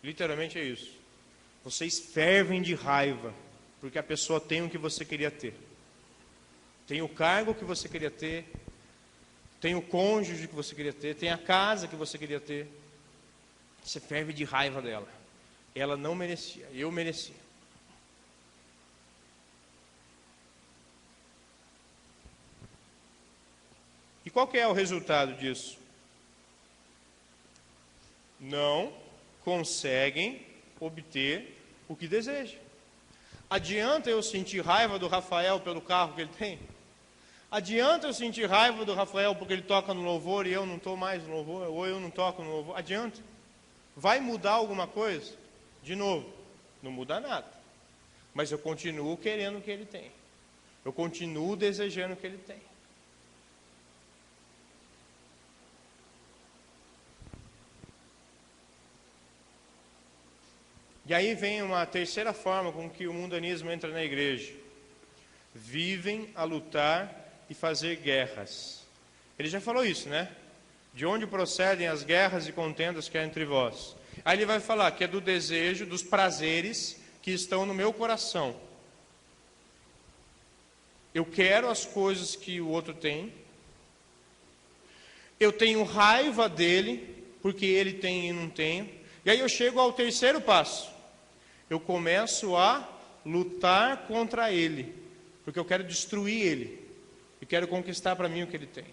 Literalmente é isso. Vocês fervem de raiva, porque a pessoa tem o que você queria ter. Tem o cargo que você queria ter, tem o cônjuge que você queria ter, tem a casa que você queria ter. Você ferve de raiva dela. Ela não merecia, eu merecia. E qual que é o resultado disso? Não conseguem obter o que deseja. Adianta eu sentir raiva do Rafael pelo carro que ele tem? Adianta eu sentir raiva do Rafael porque ele toca no louvor e eu não estou mais no louvor? Ou eu não toco no louvor? Adianta? Vai mudar alguma coisa? De novo, não muda nada. Mas eu continuo querendo o que ele tem. Eu continuo desejando o que ele tem. E aí vem uma terceira forma com que o mundanismo entra na igreja. Vivem a lutar e fazer guerras. Ele já falou isso, né? De onde procedem as guerras e contendas que há entre vós. Aí ele vai falar que é do desejo, dos prazeres que estão no meu coração. Eu quero as coisas que o outro tem. Eu tenho raiva dele, porque ele tem e não tenho. E aí eu chego ao terceiro passo. Eu começo a lutar contra ele, porque eu quero destruir ele, e quero conquistar para mim o que ele tem.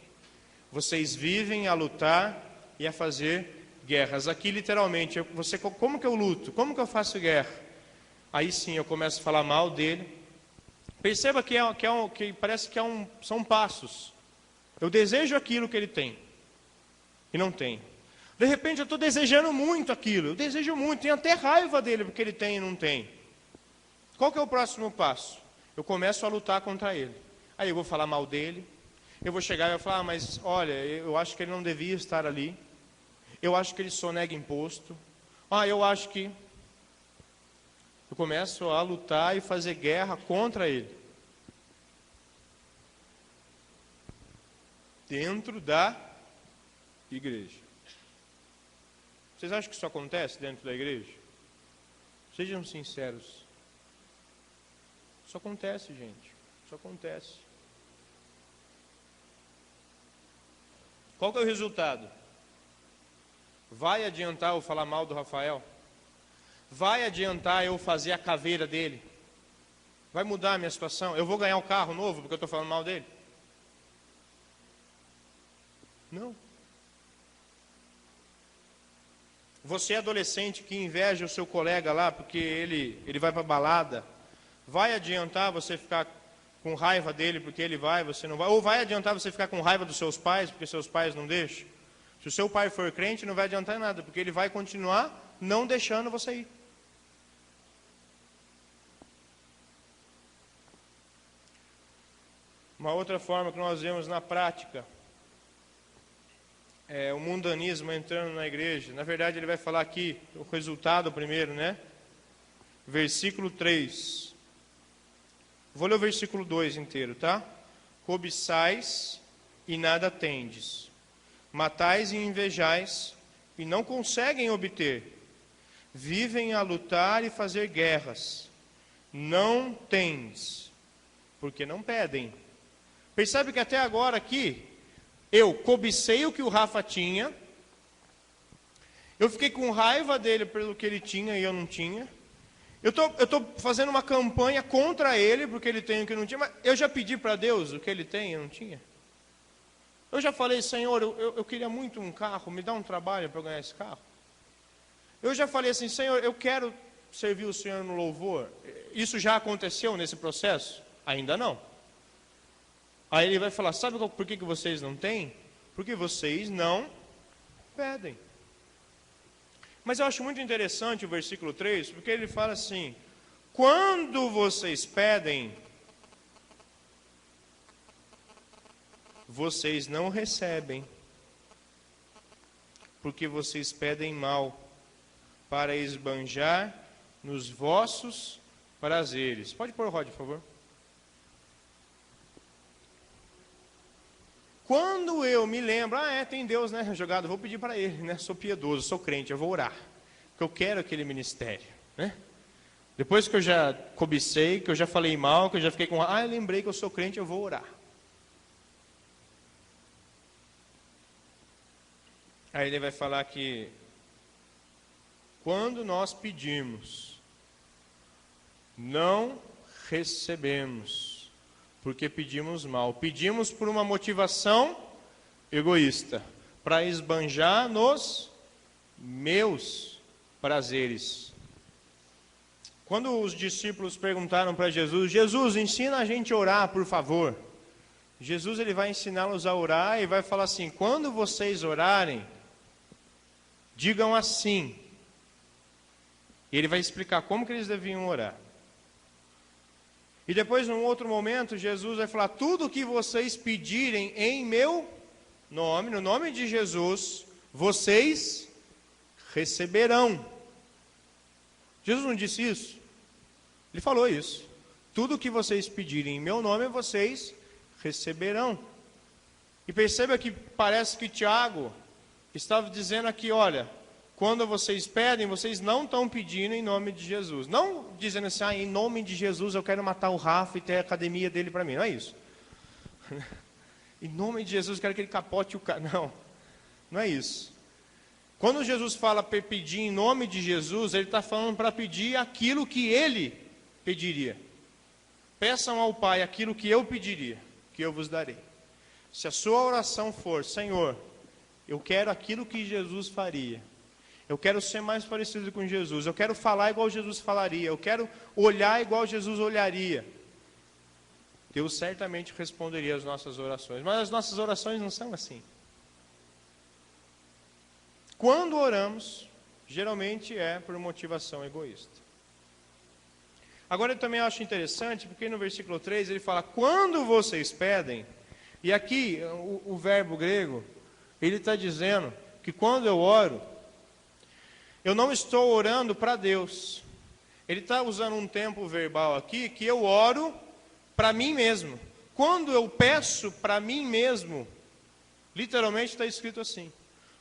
Vocês vivem a lutar e a fazer guerras. Aqui literalmente, como que eu luto? Como que eu faço guerra? Aí sim eu começo a falar mal dele. Perceba que parece que são passos. Eu desejo aquilo que ele tem, e não tem. De repente eu estou desejando muito aquilo, eu desejo muito, tenho até raiva dele porque ele tem e não tem. Qual que é o próximo passo? Eu começo a lutar contra ele. Aí eu vou falar mal dele, eu vou chegar e vou falar, mas olha, eu acho que ele não devia estar ali, eu acho que ele sonega imposto, eu acho que... Eu começo a lutar e fazer guerra contra ele. Dentro da igreja. Vocês acham que isso acontece dentro da igreja? Sejam sinceros. Isso acontece, gente. Isso acontece. Qual que é o resultado? Vai adiantar eu falar mal do Rafael? Vai adiantar eu fazer a caveira dele? Vai mudar a minha situação? Eu vou ganhar um carro novo porque eu estou falando mal dele? Não. Você adolescente que inveja o seu colega lá porque ele vai para a balada, vai adiantar você ficar com raiva dele porque ele vai, você não vai? Ou vai adiantar você ficar com raiva dos seus pais porque seus pais não deixam? Se o seu pai for crente, não vai adiantar nada, porque ele vai continuar não deixando você ir. Uma outra forma que nós vemos na prática é o mundanismo entrando na igreja. Na verdade, ele vai falar aqui o resultado primeiro, né? Versículo 3. Vou ler o versículo 2 inteiro, tá? Cobiçais e nada tendes. Matais e invejais e não conseguem obter. Vivem a lutar e fazer guerras. Não tendes, porque não pedem. Percebe que até agora aqui, eu cobicei o que o Rafa tinha, eu fiquei com raiva dele pelo que ele tinha e eu não tinha, eu estou fazendo uma campanha contra ele porque ele tem o que não tinha, mas eu já pedi para Deus o que ele tem e eu não tinha. Eu já falei, Senhor, eu queria muito um carro, me dá um trabalho para eu ganhar esse carro. Eu já falei assim, Senhor, eu quero servir o Senhor no louvor. Isso já aconteceu nesse processo? Ainda não. Aí ele vai falar, sabe por que vocês não têm? Porque vocês não pedem. Mas eu acho muito interessante o versículo 3, porque ele fala assim, quando vocês pedem, vocês não recebem, porque vocês pedem mal, para esbanjar nos vossos prazeres. Pode pôr o Rod, por favor. Quando eu me lembro, tem Deus, né, jogado, vou pedir para ele, né, sou piedoso, sou crente, eu vou orar, porque eu quero aquele ministério, né? Depois que eu já cobicei, que eu já falei mal, que eu já fiquei com, eu lembrei que eu sou crente, eu vou orar. Aí ele vai falar que quando nós pedimos, não recebemos, porque pedimos mal. Pedimos por uma motivação egoísta, para esbanjar nos meus prazeres. Quando os discípulos perguntaram para Jesus, Jesus, ensina a gente a orar, por favor. Jesus ele vai ensiná-los a orar e vai falar assim, quando vocês orarem, digam assim. E ele vai explicar como que eles deviam orar. E depois, num outro momento, Jesus vai falar, tudo que vocês pedirem em meu nome, no nome de Jesus, vocês receberão. Jesus não disse isso? Ele falou isso. Tudo que vocês pedirem em meu nome, vocês receberão. E perceba que parece que Tiago estava dizendo aqui, olha, quando vocês pedem, vocês não estão pedindo em nome de Jesus. Não dizendo assim, em nome de Jesus eu quero matar o Rafa e ter a academia dele para mim. Não é isso. Em nome de Jesus eu quero que ele capote o carro. Não, não é isso. Quando Jesus fala para pedir em nome de Jesus, ele está falando para pedir aquilo que ele pediria. Peçam ao Pai aquilo que eu pediria, que eu vos darei. Se a sua oração for, Senhor, eu quero aquilo que Jesus faria. Eu quero ser mais parecido com Jesus. Eu quero falar igual Jesus falaria. Eu quero olhar igual Jesus olharia. Deus certamente responderia às nossas orações. Mas as nossas orações não são assim. quando oramos, geralmente é por motivação egoísta. Agora eu também acho interessante, porque no versículo 3 ele fala, quando vocês pedem, e aqui o verbo grego, ele está dizendo que quando eu oro, eu não estou orando para Deus. Ele está usando um tempo verbal aqui, que eu oro para mim mesmo. Quando eu peço para mim mesmo, literalmente está escrito assim,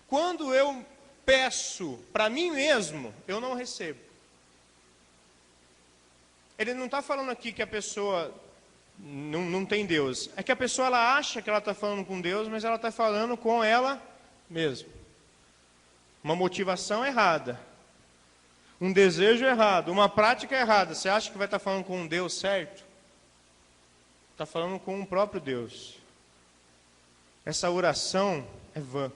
quando eu peço para mim mesmo, eu não recebo. Ele não está falando aqui que a pessoa não tem Deus. É que a pessoa ela acha que ela está falando com Deus, mas ela está falando com ela mesma. Uma motivação errada. Um desejo errado. Uma prática errada. Você acha que vai estar falando com um Deus certo? Está falando com o próprio Deus. Essa oração é vã.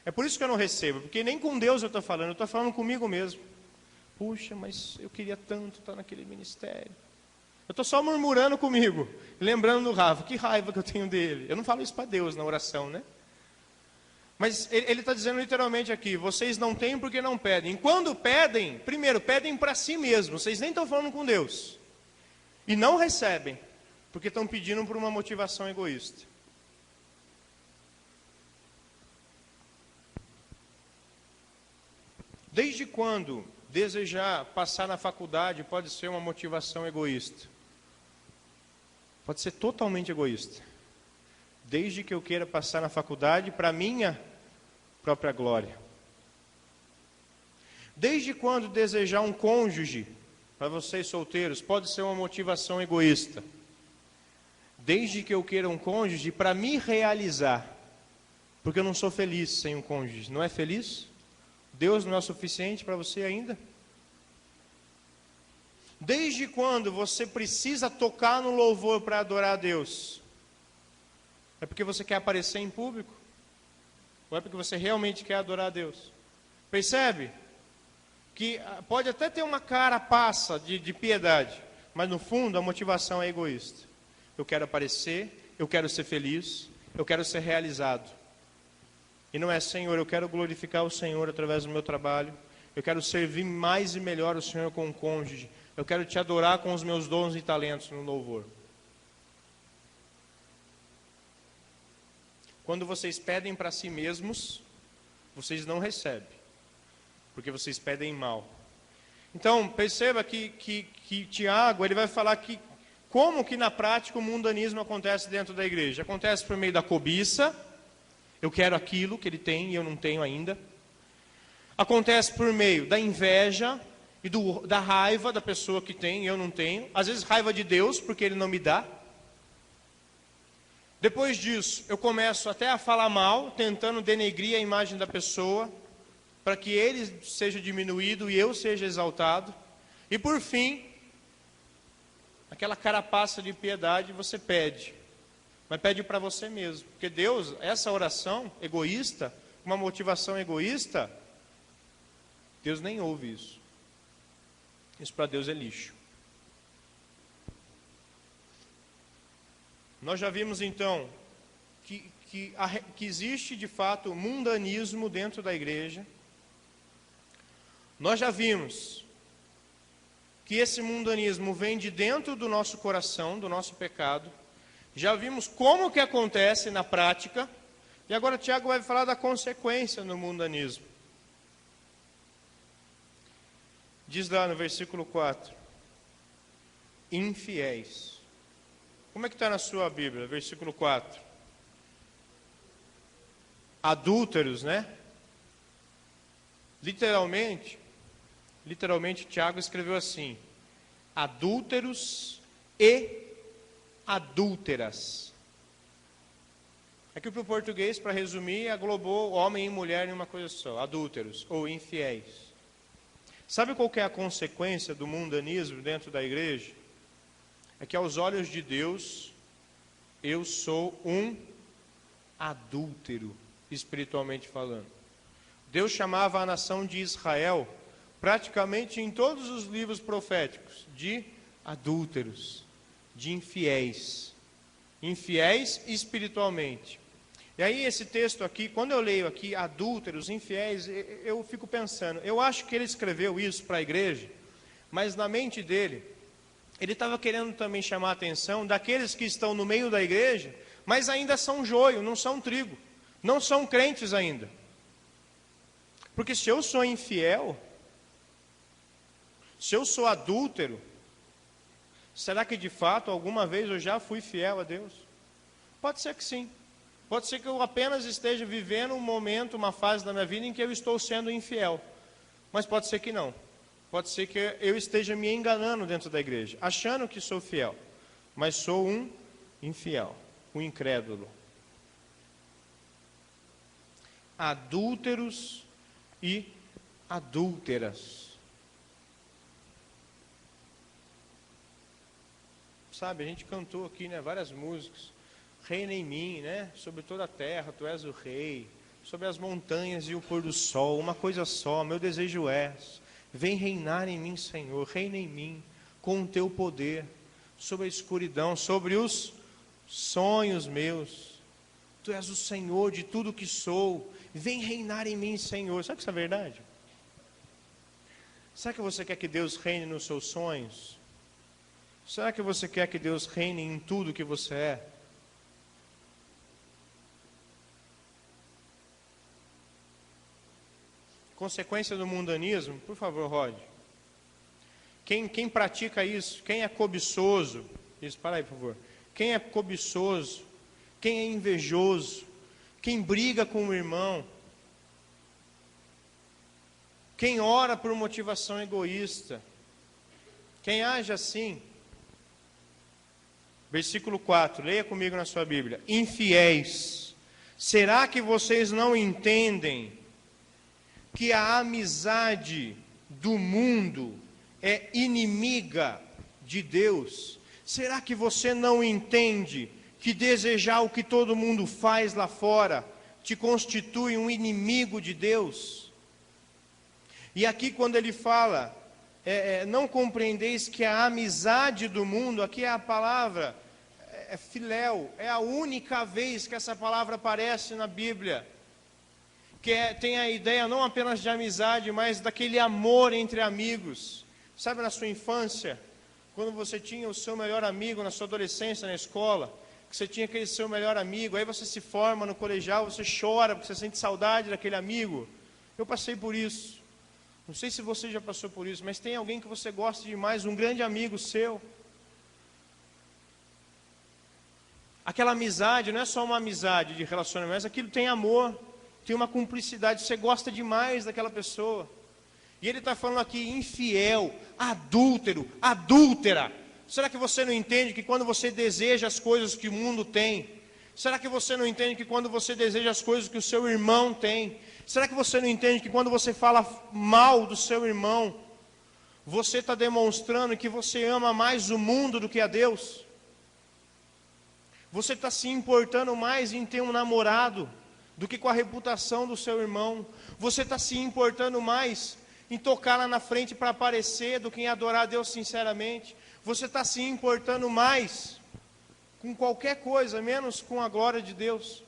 É por isso que eu não recebo. Porque nem com Deus eu estou falando comigo mesmo. Puxa, mas eu queria tanto estar naquele ministério. Eu estou só murmurando comigo, lembrando do Rafa, que raiva que eu tenho dele. Eu não falo isso para Deus na oração, né? Mas ele está dizendo literalmente aqui, vocês não têm porque não pedem. E quando pedem, primeiro, pedem para si mesmos, vocês nem estão falando com Deus. E não recebem, porque estão pedindo por uma motivação egoísta. Desde quando desejar passar na faculdade pode ser uma motivação egoísta? Pode ser totalmente egoísta. Desde que eu queira passar na faculdade para minha própria glória. Desde quando desejar um cônjuge, para vocês solteiros, pode ser uma motivação egoísta? Desde que eu queira um cônjuge para me realizar. Porque eu não sou feliz sem um cônjuge. Não é feliz? Deus não é o suficiente para você ainda? Desde quando você precisa tocar no louvor para adorar a Deus? É porque você quer aparecer em público? Ou é porque você realmente quer adorar a Deus? Percebe? Que pode até ter uma carapaça de piedade, mas no fundo a motivação é egoísta. Eu quero aparecer, eu quero ser feliz, eu quero ser realizado. E não é, Senhor, eu quero glorificar o Senhor através do meu trabalho. Eu quero servir mais e melhor o Senhor com o cônjuge. Eu quero te adorar com os meus dons e talentos no louvor. Quando vocês pedem para si mesmos, vocês não recebem. Porque vocês pedem mal. Então, perceba que Tiago, ele vai falar que como que na prática o mundanismo acontece dentro da igreja. Acontece por meio da cobiça. Eu quero aquilo que ele tem e eu não tenho ainda. Acontece por meio da inveja e da raiva da pessoa que tem e eu não tenho. Às vezes raiva de Deus porque ele não me dá. Depois disso, eu começo até a falar mal, tentando denegrir a imagem da pessoa, para que ele seja diminuído e eu seja exaltado. E por fim, aquela carapaça de piedade você pede. Mas pede para você mesmo. Porque Deus, essa oração egoísta, uma motivação egoísta, Deus nem ouve isso. Isso para Deus é lixo. Nós já vimos então que existe de fato mundanismo dentro da igreja. Nós já vimos que esse mundanismo vem de dentro do nosso coração, do nosso pecado. Já vimos como que acontece na prática. E agora Tiago vai falar da consequência no mundanismo. Diz lá no versículo 4. Infiéis. Como é que está na sua Bíblia? Versículo 4. Adúlteros, né? Literalmente Tiago escreveu assim. Adúlteros e adúlteras. É que para o português, para resumir, aglobou homem e mulher em uma coisa só. Adúlteros ou infiéis. Sabe qual que é a consequência do mundanismo dentro da igreja? É que aos olhos de Deus, eu sou um adúltero, espiritualmente falando. Deus chamava a nação de Israel, praticamente em todos os livros proféticos, de adúlteros, de infiéis. Infiéis espiritualmente. E aí esse texto aqui, quando eu leio aqui, adúlteros, infiéis, eu fico pensando, eu acho que ele escreveu isso para a igreja, mas na mente dele, ele estava querendo também chamar a atenção daqueles que estão no meio da igreja, mas ainda são joio, não são trigo, não são crentes ainda. Porque se eu sou infiel, se eu sou adúltero, será que de fato alguma vez eu já fui fiel a Deus? Pode ser que sim. Pode ser que eu apenas esteja vivendo um momento, uma fase da minha vida em que eu estou sendo infiel. Mas pode ser que não. Pode ser que eu esteja me enganando dentro da igreja, achando que sou fiel, mas sou um infiel, um incrédulo. Adúlteros e adúlteras. Sabe, a gente cantou aqui, né, várias músicas. Reina em mim, né? Sobre toda a terra, tu és o rei. Sobre as montanhas e o pôr do sol, uma coisa só, meu desejo és. Vem reinar em mim, Senhor, reina em mim, com o teu poder, sobre a escuridão, sobre os sonhos meus. Tu és o Senhor de tudo que sou. Vem reinar em mim, Senhor. Sabe que isso é verdade? Será que você quer que Deus reine nos seus sonhos? Será que você quer que Deus reine em tudo que você é? Consequência do mundanismo, por favor, Rod. Quem pratica isso, quem é cobiçoso, isso, para aí, por favor. Quem é cobiçoso, quem é invejoso, quem briga com o irmão, quem ora por motivação egoísta, quem age assim. Versículo 4, leia comigo na sua Bíblia. Infiéis, será que vocês não entendem que a amizade do mundo é inimiga de Deus? Será que você não entende que desejar o que todo mundo faz lá fora te constitui um inimigo de Deus? E aqui quando ele fala, não compreendeis que a amizade do mundo, aqui é a palavra, filéu, é a única vez que essa palavra aparece na Bíblia. Tem a ideia não apenas de amizade, mas daquele amor entre amigos. Sabe, na sua infância, quando você tinha o seu melhor amigo, na sua adolescência, na escola, que você tinha aquele seu melhor amigo, aí você se forma no colegial, você chora, porque você sente saudade daquele amigo. Eu passei por isso. Não sei se você já passou por isso, mas tem alguém que você gosta demais, um grande amigo seu. Aquela amizade não é só uma amizade de relacionamento, mas aquilo tem amor. Tem uma cumplicidade, você gosta demais daquela pessoa. E ele está falando aqui, infiel, adúltero, adúltera. Será que você não entende que quando você deseja as coisas que o mundo tem, será que você não entende que quando você deseja as coisas que o seu irmão tem, será que você não entende que quando você fala mal do seu irmão, você está demonstrando que você ama mais o mundo do que a Deus? Você está se importando mais em ter um namorado do que com a reputação do seu irmão. Você está se importando mais em tocar lá na frente para aparecer do que em adorar a Deus sinceramente. Você está se importando mais com qualquer coisa, menos com a glória de Deus.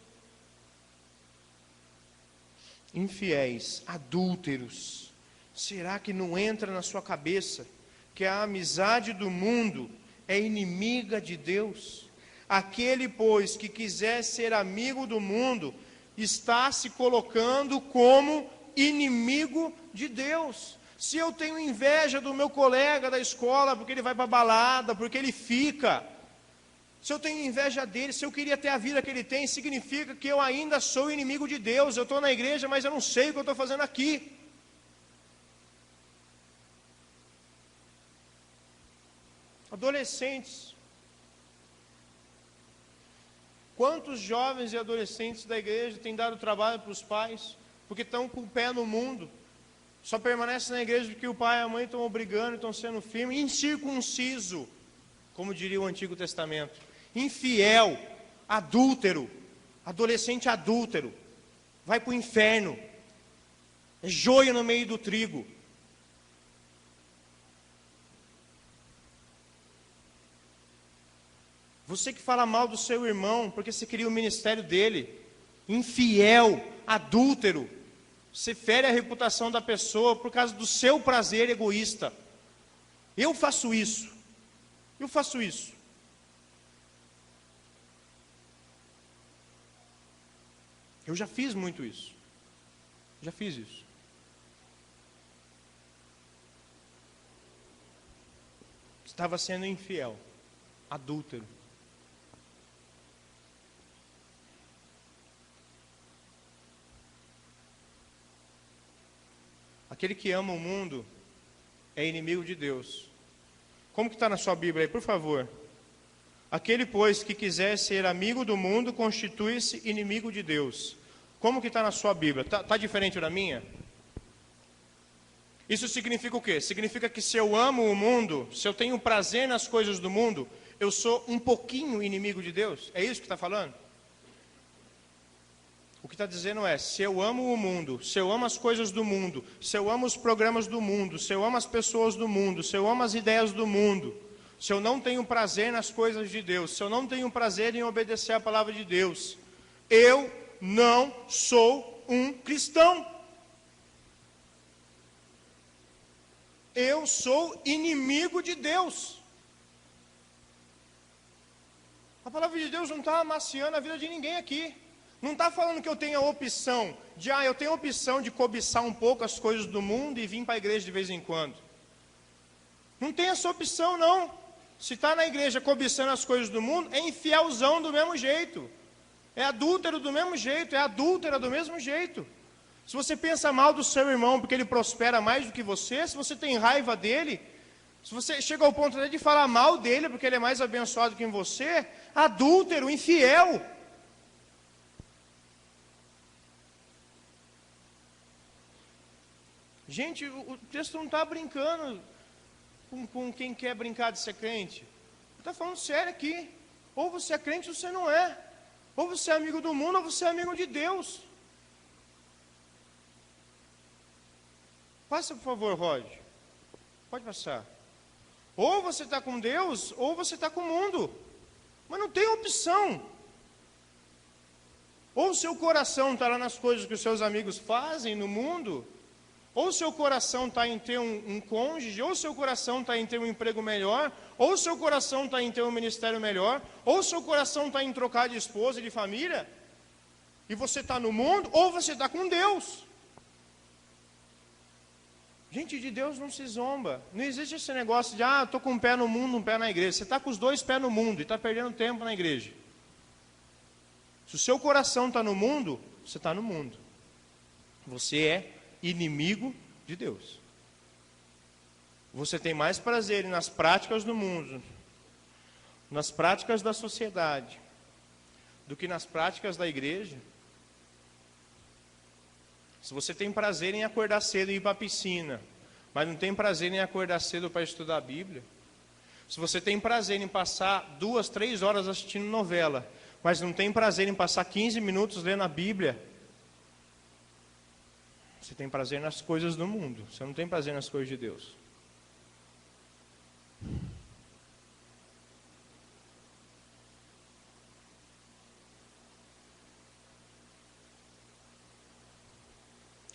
Infiéis, adúlteros, será que não entra na sua cabeça que a amizade do mundo é inimiga de Deus? Aquele, pois, que quiser ser amigo do mundo, está se colocando como inimigo de Deus. Se eu tenho inveja do meu colega da escola, porque ele vai para a balada, porque ele fica, se eu tenho inveja dele, se eu queria ter a vida que ele tem, significa que eu ainda sou inimigo de Deus. Eu estou na igreja, mas eu não sei o que eu estou fazendo aqui. Adolescentes, quantos jovens e adolescentes da igreja têm dado trabalho para os pais, porque estão com o pé no mundo, só permanecem na igreja porque o pai e a mãe estão obrigando, estão sendo firmes, incircunciso, como diria o Antigo Testamento, infiel, adúltero, adolescente adúltero, vai para o inferno, é joio no meio do trigo. Você que fala mal do seu irmão, porque você queria o ministério dele. infiel, adúltero. Você fere a reputação da pessoa por causa do seu prazer egoísta. Eu faço isso. Eu faço isso. Eu já fiz muito isso. Já fiz isso. Estava sendo infiel, adúltero. Aquele que ama o mundo é inimigo de Deus. Como que está na sua Bíblia aí, por favor? Aquele, pois, que quiser ser amigo do mundo, constitui-se inimigo de Deus. Como que está na sua Bíblia? Está diferente da minha? Isso significa o quê? Significa que se eu amo o mundo, se eu tenho prazer nas coisas do mundo, eu sou um pouquinho inimigo de Deus? É isso que está falando? O que está dizendo é, se eu amo o mundo, se eu amo as coisas do mundo, se eu amo os programas do mundo, se eu amo as pessoas do mundo, se eu amo as ideias do mundo, se eu não tenho prazer nas coisas de Deus, se eu não tenho prazer em obedecer a palavra de Deus, eu não sou um cristão. Eu sou inimigo de Deus. A palavra de Deus não está amaciando a vida de ninguém aqui. Não está falando que eu tenho a opção de, eu tenho a opção de cobiçar um pouco as coisas do mundo e vir para a igreja de vez em quando. Não tem essa opção, não. Se está na igreja cobiçando as coisas do mundo, é infielzão do mesmo jeito. É adúltero do mesmo jeito, é adúltera do mesmo jeito. Se você pensa mal do seu irmão porque ele prospera mais do que você, se você tem raiva dele, se você chega ao ponto de falar mal dele porque ele é mais abençoado que você, adúltero, infiel. Gente, o texto não está brincando com quem quer brincar de ser crente. Está falando sério aqui. Ou você é crente ou você não é. Ou você é amigo do mundo ou você é amigo de Deus. Passa, por favor, Rod. Pode passar. Ou você está com Deus, ou você está com o mundo. Mas não tem opção. Ou o seu coração está lá nas coisas que os seus amigos fazem no mundo, ou o seu coração está em ter um cônjuge, ou o seu coração está em ter um emprego melhor, ou o seu coração está em ter um ministério melhor, ou o seu coração está em trocar de esposa e de família, e você está no mundo, ou você está com Deus. Gente, de Deus não se zomba. Não existe esse negócio de, estou com um pé no mundo, um pé na igreja. Você está com os dois pés no mundo e está perdendo tempo na igreja. Se o seu coração está no mundo, você está no mundo. Você é inimigo de Deus. Você tem mais prazer nas práticas do mundo, nas práticas da sociedade, do que nas práticas da igreja. Se você tem prazer em acordar cedo e ir para a piscina, mas não tem prazer em acordar cedo para estudar a Bíblia, se você tem prazer em passar 2, 3 horas assistindo novela, mas não tem prazer em passar 15 minutos lendo a Bíblia, você tem prazer nas coisas do mundo, você não tem prazer nas coisas de Deus.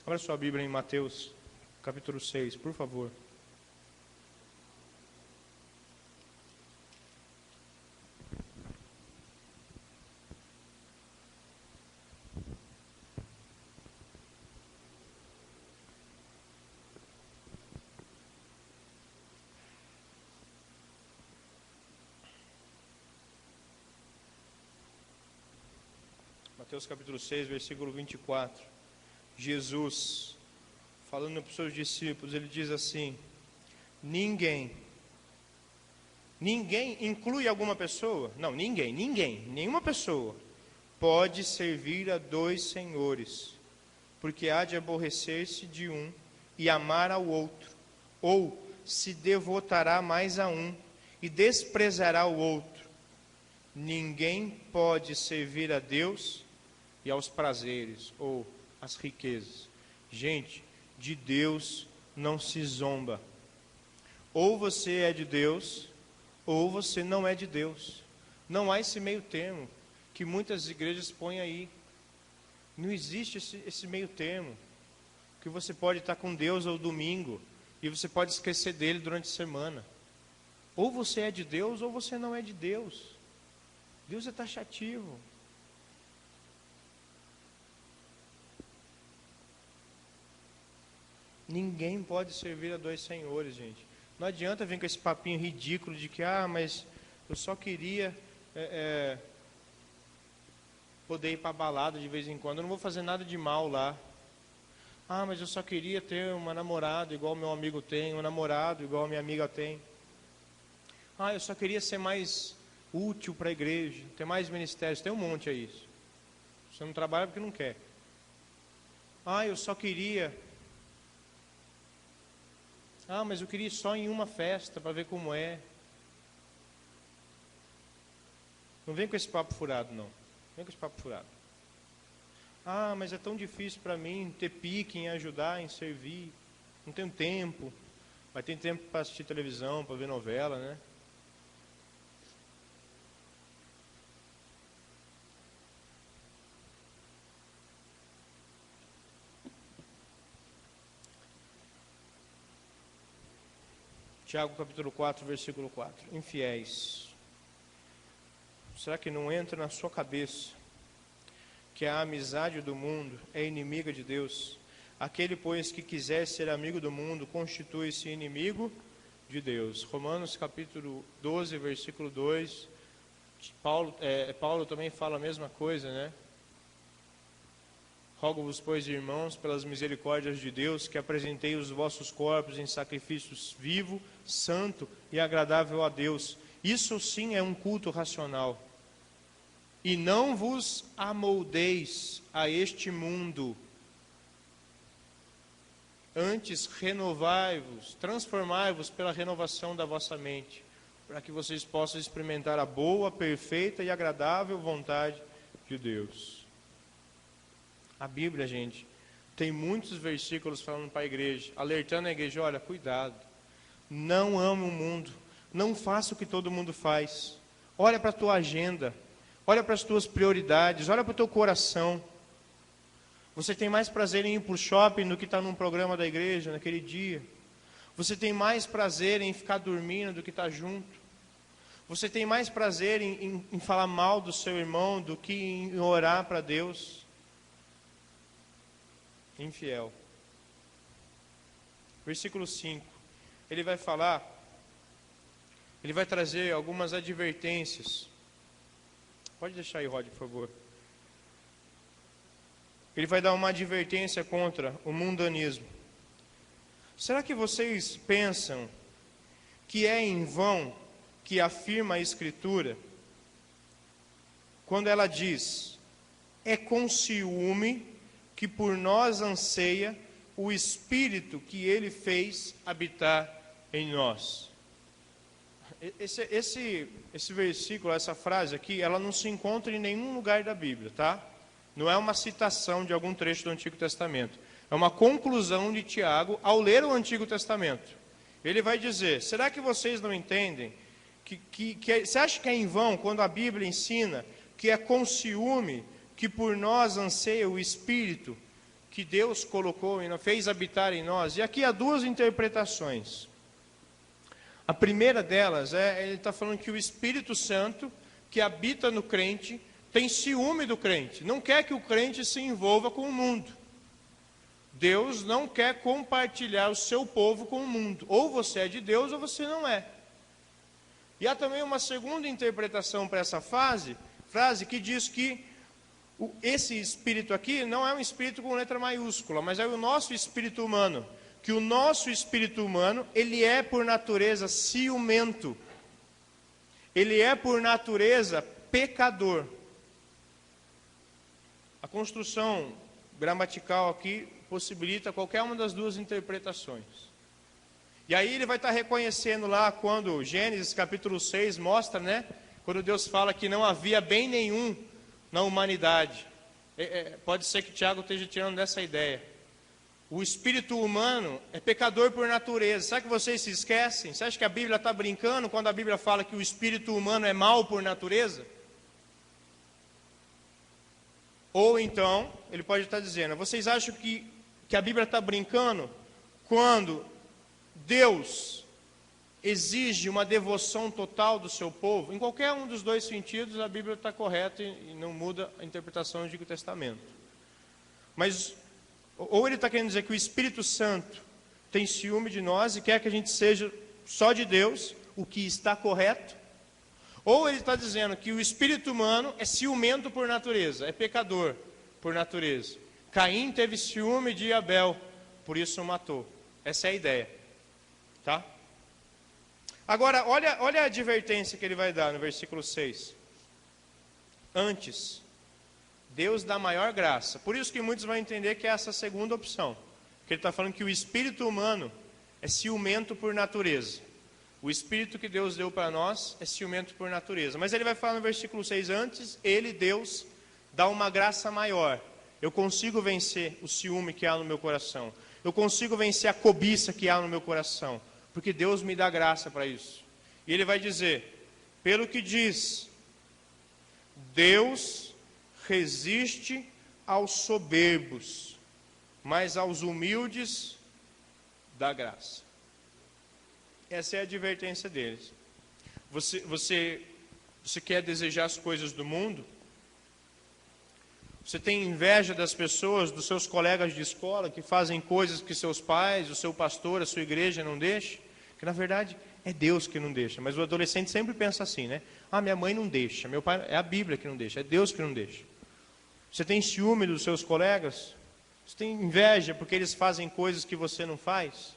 Abra sua Bíblia em Mateus, capítulo 6, por favor. Mateus capítulo 6, versículo 24. Jesus, falando para os seus discípulos, ele diz assim: ninguém inclui alguma pessoa? Não, nenhuma pessoa pode servir a 2 senhores, porque há de aborrecer-se de um e amar ao outro, ou se devotará mais a um e desprezará o outro. Ninguém pode servir a Deus e aos prazeres, ou as riquezas. Gente, de Deus não se zomba. Ou você é de Deus, ou você não é de Deus. Não há esse meio termo que muitas igrejas põem aí. Não existe esse meio termo, que você pode estar com Deus ao domingo, e você pode esquecer dele durante a semana. Ou você é de Deus, ou você não é de Deus. Deus é taxativo. Ninguém pode servir a dois senhores, gente. Não adianta vir com esse papinho ridículo de que, mas eu só queria poder ir para a balada de vez em quando. Eu não vou fazer nada de mal lá. Mas eu só queria ter uma namorada igual meu amigo tem, um namorado igual minha amiga tem. Eu só queria ser mais útil para a igreja, ter mais ministérios. Tem um monte aí. Você não trabalha porque não quer. Eu só queria... mas eu queria ir só em uma festa para ver como é. Não vem com esse papo furado, não. Vem com esse papo furado. Mas é tão difícil para mim ter pique em ajudar, em servir. Não tenho tempo. Mas tem tempo para assistir televisão, para ver novela, né? Tiago capítulo 4, versículo 4. Infiéis. Será que não entra na sua cabeça que a amizade do mundo é inimiga de Deus? Aquele, pois, que quiser ser amigo do mundo, constitui-se inimigo de Deus. Romanos capítulo 12, versículo 2. Paulo também fala a mesma coisa, né? Rogo-vos, pois, irmãos, pelas misericórdias de Deus, que apresentei os vossos corpos em sacrifícios vivo, santo e agradável a Deus. Isso sim é um culto racional. E não vos amoldeis a este mundo. Antes renovai-vos, transformai-vos pela renovação da vossa mente, para que vocês possam experimentar a boa, perfeita e agradável vontade de Deus. A Bíblia, gente, tem muitos versículos falando para a igreja, alertando a igreja, olha, cuidado, não ame o mundo, não faça o que todo mundo faz, olha para a tua agenda, olha para as tuas prioridades, olha para o teu coração. Você tem mais prazer em ir para o shopping do que estar num programa da igreja naquele dia. Você tem mais prazer em ficar dormindo do que estar junto. Você tem mais prazer em falar mal do seu irmão do que em orar para Deus. Infiel. Versículo 5. Ele vai falar, ele vai trazer algumas advertências. Pode deixar aí, Rod, por favor. Ele vai dar uma advertência contra o mundanismo. Será que vocês pensam que é em vão que afirma a Escritura quando ela diz: é com ciúme que por nós anseia o Espírito que Ele fez habitar em nós? Esse versículo, essa frase aqui, ela não se encontra em nenhum lugar da Bíblia, tá? Não é uma citação de algum trecho do Antigo Testamento. É uma conclusão de Tiago ao ler o Antigo Testamento. Ele vai dizer: será que vocês não entendem? Você acha que é em vão quando a Bíblia ensina que é com ciúme que por nós anseia o Espírito que Deus colocou e fez habitar em nós? E aqui há duas interpretações. A primeira delas ele está falando que o Espírito Santo, que habita no crente, tem ciúme do crente, não quer que o crente se envolva com o mundo. Deus não quer compartilhar o seu povo com o mundo. Ou você é de Deus ou você não é. E há também uma segunda interpretação para essa frase que diz que esse espírito aqui não é um espírito com letra maiúscula, mas é o nosso espírito humano. Que o nosso espírito humano, ele é por natureza ciumento. Ele é por natureza pecador. A construção gramatical aqui possibilita qualquer uma das duas interpretações. E aí ele vai estar reconhecendo lá quando Gênesis capítulo 6 mostra, né? Quando Deus fala que não havia bem nenhum na humanidade. Pode ser que Tiago esteja tirando dessa ideia. O espírito humano é pecador por natureza. Será que vocês se esquecem? Você acha que a Bíblia está brincando quando a Bíblia fala que o espírito humano é mau por natureza? Ou então, ele pode estar dizendo, vocês acham que a Bíblia está brincando quando Deus exige uma devoção total do seu povo? Em qualquer um dos dois sentidos, a Bíblia está correta e não muda a interpretação do Antigo Testamento. Mas, ou ele está querendo dizer que o Espírito Santo tem ciúme de nós e quer que a gente seja só de Deus, o que está correto. Ou ele está dizendo que o espírito humano é ciumento por natureza, é pecador por natureza. Caim teve ciúme de Abel, por isso o matou. Essa é a ideia. Tá? Agora, olha a advertência que ele vai dar no versículo 6. Antes, Deus dá maior graça. Por isso que muitos vão entender que é essa segunda opção. Que ele está falando que o espírito humano é ciumento por natureza. O Espírito que Deus deu para nós é ciumento por natureza. Mas ele vai falar no versículo 6, antes, ele, Deus, dá uma graça maior. Eu consigo vencer o ciúme que há no meu coração. Eu consigo vencer a cobiça que há no meu coração. Porque Deus me dá graça para isso. E ele vai dizer, pelo que diz, Deus resiste aos soberbos, mas aos humildes dá graça. Essa é a advertência deles. Você quer desejar as coisas do mundo? Você tem inveja das pessoas, dos seus colegas de escola, que fazem coisas que seus pais, o seu pastor, a sua igreja não deixam? Que na verdade é Deus que não deixa. Mas o adolescente sempre pensa assim, né? Ah, minha mãe não deixa, meu pai, é a Bíblia que não deixa, é Deus que não deixa. Você tem ciúme dos seus colegas? Você tem inveja porque eles fazem coisas que você não faz?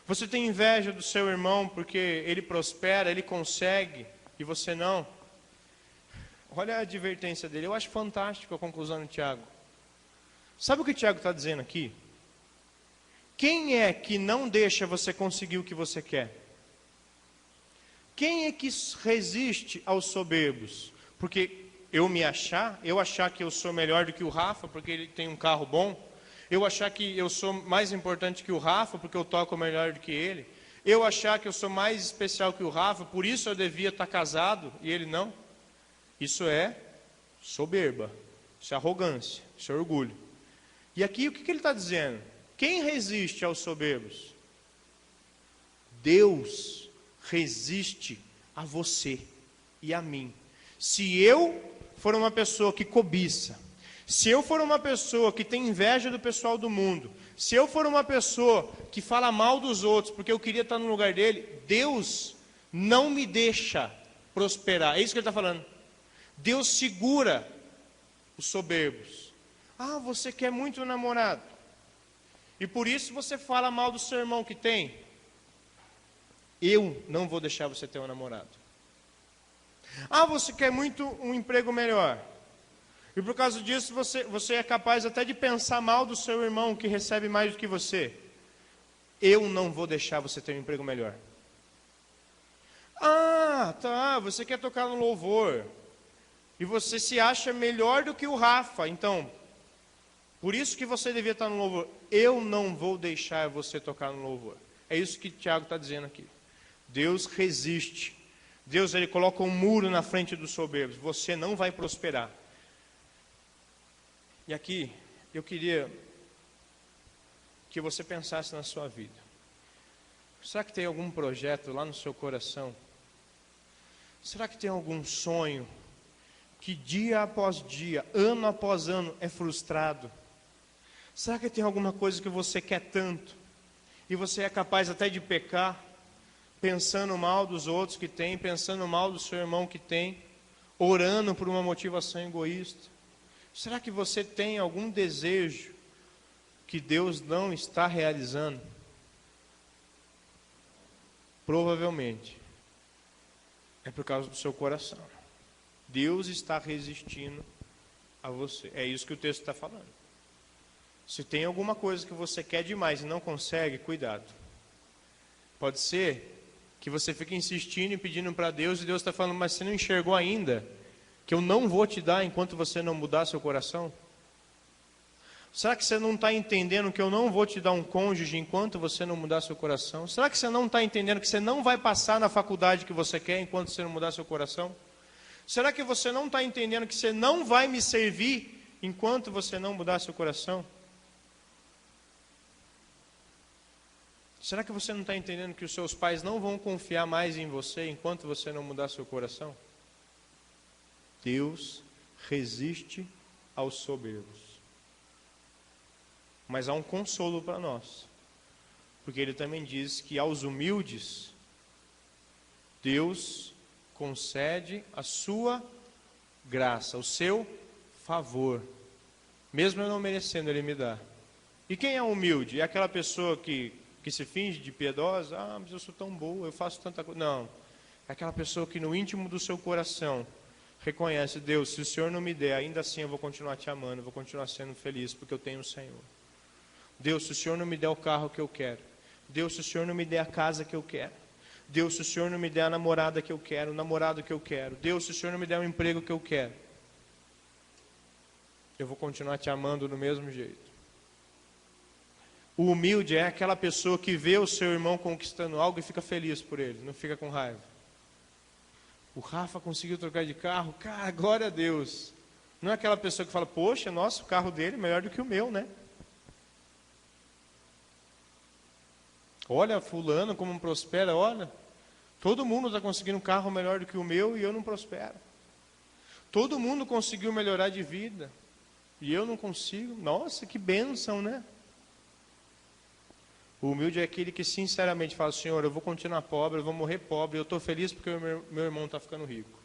Você tem inveja do seu irmão porque ele prospera, ele consegue e você não? Olha a advertência dele. Eu acho fantástico a conclusão do Tiago. Sabe o que o Tiago está dizendo aqui? Quem é que não deixa você conseguir o que você quer? Quem é que resiste aos soberbos? Porque eu achar que eu sou melhor do que o Rafa porque ele tem um carro bom, eu achar que eu sou mais importante que o Rafa porque eu toco melhor do que ele, eu achar que eu sou mais especial que o Rafa, por isso eu devia estar casado e ele não. Isso é soberba, isso é arrogância, isso é orgulho. E aqui o que ele está dizendo? Quem resiste aos soberbos? Deus resiste a você e a mim. Se eu for uma pessoa que cobiça, se eu for uma pessoa que tem inveja do pessoal do mundo, se eu for uma pessoa que fala mal dos outros porque eu queria estar no lugar dele, Deus não me deixa prosperar. É isso que ele está falando. Deus segura os soberbos. Ah, você quer muito um namorado. E por isso você fala mal do seu irmão que tem. Eu não vou deixar você ter um namorado. Ah, você quer muito um emprego melhor. E por causa disso você é capaz até de pensar mal do seu irmão que recebe mais do que você. Eu não vou deixar você ter um emprego melhor. Ah, tá, você quer tocar no louvor. E você se acha melhor do que o Rafa. Então, por isso que você devia estar no louvor. Eu não vou deixar você tocar no louvor. É isso que Tiago está dizendo aqui. Deus resiste. Deus, ele coloca um muro na frente dos soberbos. Você não vai prosperar. E aqui, eu queria que você pensasse na sua vida. Será que tem algum projeto lá no seu coração? Será que tem algum sonho que dia após dia, ano após ano, é frustrado? Será que tem alguma coisa que você quer tanto e você é capaz até de pecar, pensando mal dos outros que tem, pensando mal do seu irmão que tem, orando por uma motivação egoísta? Será que você tem algum desejo que Deus não está realizando? Provavelmente é por causa do seu coração. Deus está resistindo a você. É isso que o texto está falando. Se tem alguma coisa que você quer demais e não consegue, cuidado. Pode ser que você fique insistindo e pedindo para Deus e Deus está falando, mas você não enxergou ainda que eu não vou te dar enquanto você não mudar seu coração? Será que você não está entendendo que eu não vou te dar um cônjuge enquanto você não mudar seu coração? Será que você não está entendendo que você não vai passar na faculdade que você quer enquanto você não mudar seu coração? Será que você não está entendendo que você não vai me servir enquanto você não mudar seu coração? Será que você não está entendendo que os seus pais não vão confiar mais em você enquanto você não mudar seu coração? Deus resiste aos soberbos. Mas há um consolo para nós. Porque ele também diz que aos humildes, Deus concede a sua graça, o seu favor. Mesmo eu não merecendo, ele me dá. E quem é humilde? É aquela pessoa que se finge de piedosa. Ah, mas eu sou tão boa, eu faço tanta coisa. Não. É aquela pessoa que no íntimo do seu coração reconhece: Deus, se o Senhor não me der, ainda assim eu vou continuar te amando, eu vou continuar sendo feliz, porque eu tenho o Senhor. Deus, se o Senhor não me der o carro que eu quero. Deus, se o Senhor não me der a casa que eu quero. Deus, se o Senhor não me der a namorada que eu quero, o namorado que eu quero. Deus, se o Senhor não me der o emprego que eu quero, eu vou continuar te amando do mesmo jeito. O humilde é aquela pessoa que vê o seu irmão conquistando algo e fica feliz por ele, não fica com raiva. O Rafa conseguiu trocar de carro, cara, glória a Deus. Não é aquela pessoa que fala: poxa, nossa, o carro dele é melhor do que o meu, né? Olha, fulano como prospera, olha. Todo mundo está conseguindo um carro melhor do que o meu e eu não prospero. Todo mundo conseguiu melhorar de vida e eu não consigo. Nossa, que bênção, né? O humilde é aquele que sinceramente fala: Senhor, eu vou continuar pobre, eu vou morrer pobre, eu estou feliz porque o meu irmão está ficando rico.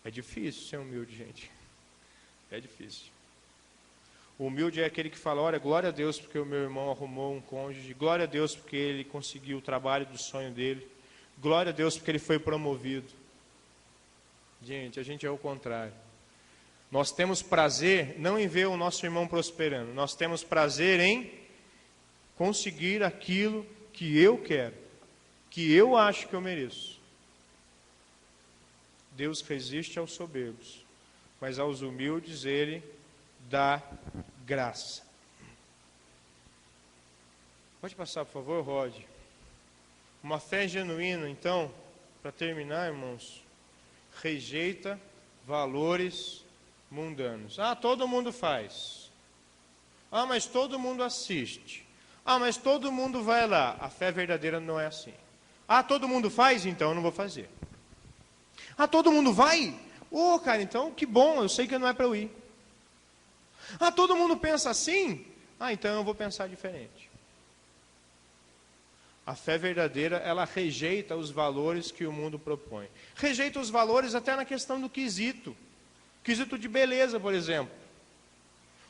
É difícil ser humilde, gente. É difícil. O humilde é aquele que fala: olha, glória a Deus porque o meu irmão arrumou um cônjuge, glória a Deus porque ele conseguiu o trabalho do sonho dele, glória a Deus porque ele foi promovido. Gente, a gente é o contrário. Nós temos prazer não em ver o nosso irmão prosperando, nós temos prazer em conseguir aquilo que eu quero, que eu acho que eu mereço. Deus resiste aos soberbos, mas aos humildes ele dá graça. Pode passar, por favor, Rod. Uma fé genuína, então, para terminar, irmãos, rejeita valores mundanos. Ah, todo mundo faz. Ah, mas todo mundo assiste. Ah, mas todo mundo vai lá. A fé verdadeira não é assim. Ah, todo mundo faz? Então eu não vou fazer. Ah, todo mundo vai? Ô, cara, então que bom, eu sei que não é para eu ir. Ah, todo mundo pensa assim? Ah, então eu vou pensar diferente. A fé verdadeira, ela rejeita os valores que o mundo propõe. Rejeita os valores até na questão do quesito. Quesito de beleza, por exemplo.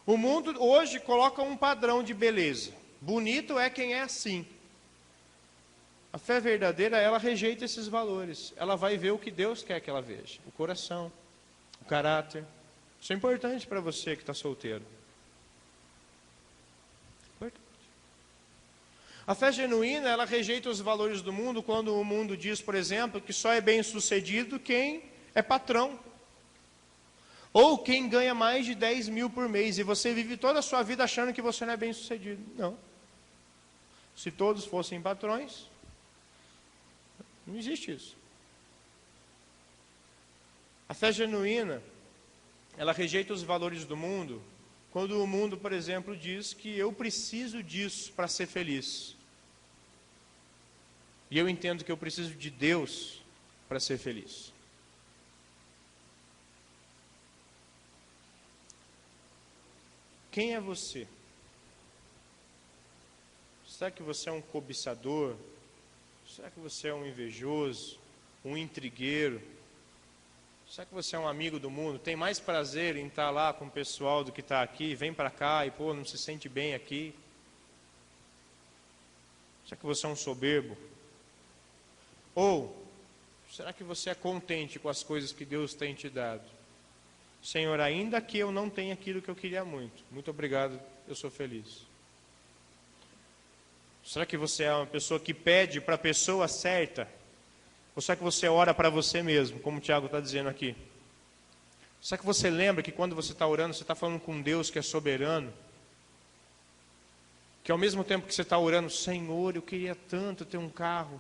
O mundo hoje coloca um padrão de beleza. Bonito é quem é assim. A fé verdadeira, ela rejeita esses valores. Ela vai ver o que Deus quer que ela veja. O coração, o caráter. Isso é importante para você que está solteiro. Importante. A fé genuína, ela rejeita os valores do mundo quando o mundo diz, por exemplo, que só é bem sucedido quem é patrão. Ou quem ganha mais de 10 mil por mês. E você vive toda a sua vida achando que você não é bem sucedido. Não. Se todos fossem patrões, não existe isso. A fé genuína, ela rejeita os valores do mundo, quando o mundo, por exemplo, diz que eu preciso disso para ser feliz. E eu entendo que eu preciso de Deus para ser feliz. Quem é você? Será que você é um cobiçador? Será que você é um invejoso? Um intrigueiro? Será que você é um amigo do mundo? Tem mais prazer em estar lá com o pessoal do que estar aqui? Vem para cá e, pô, não se sente bem aqui? Será que você é um soberbo? Ou, será que você é contente com as coisas que Deus tem te dado? Senhor, ainda que eu não tenha aquilo que eu queria muito obrigado, eu sou feliz. Será que você é uma pessoa que pede para a pessoa certa? Ou será que você ora para você mesmo, como o Tiago está dizendo aqui? Será que você lembra que quando você está orando, você está falando com Deus que é soberano? Que ao mesmo tempo que você está orando, Senhor, eu queria tanto ter um carro,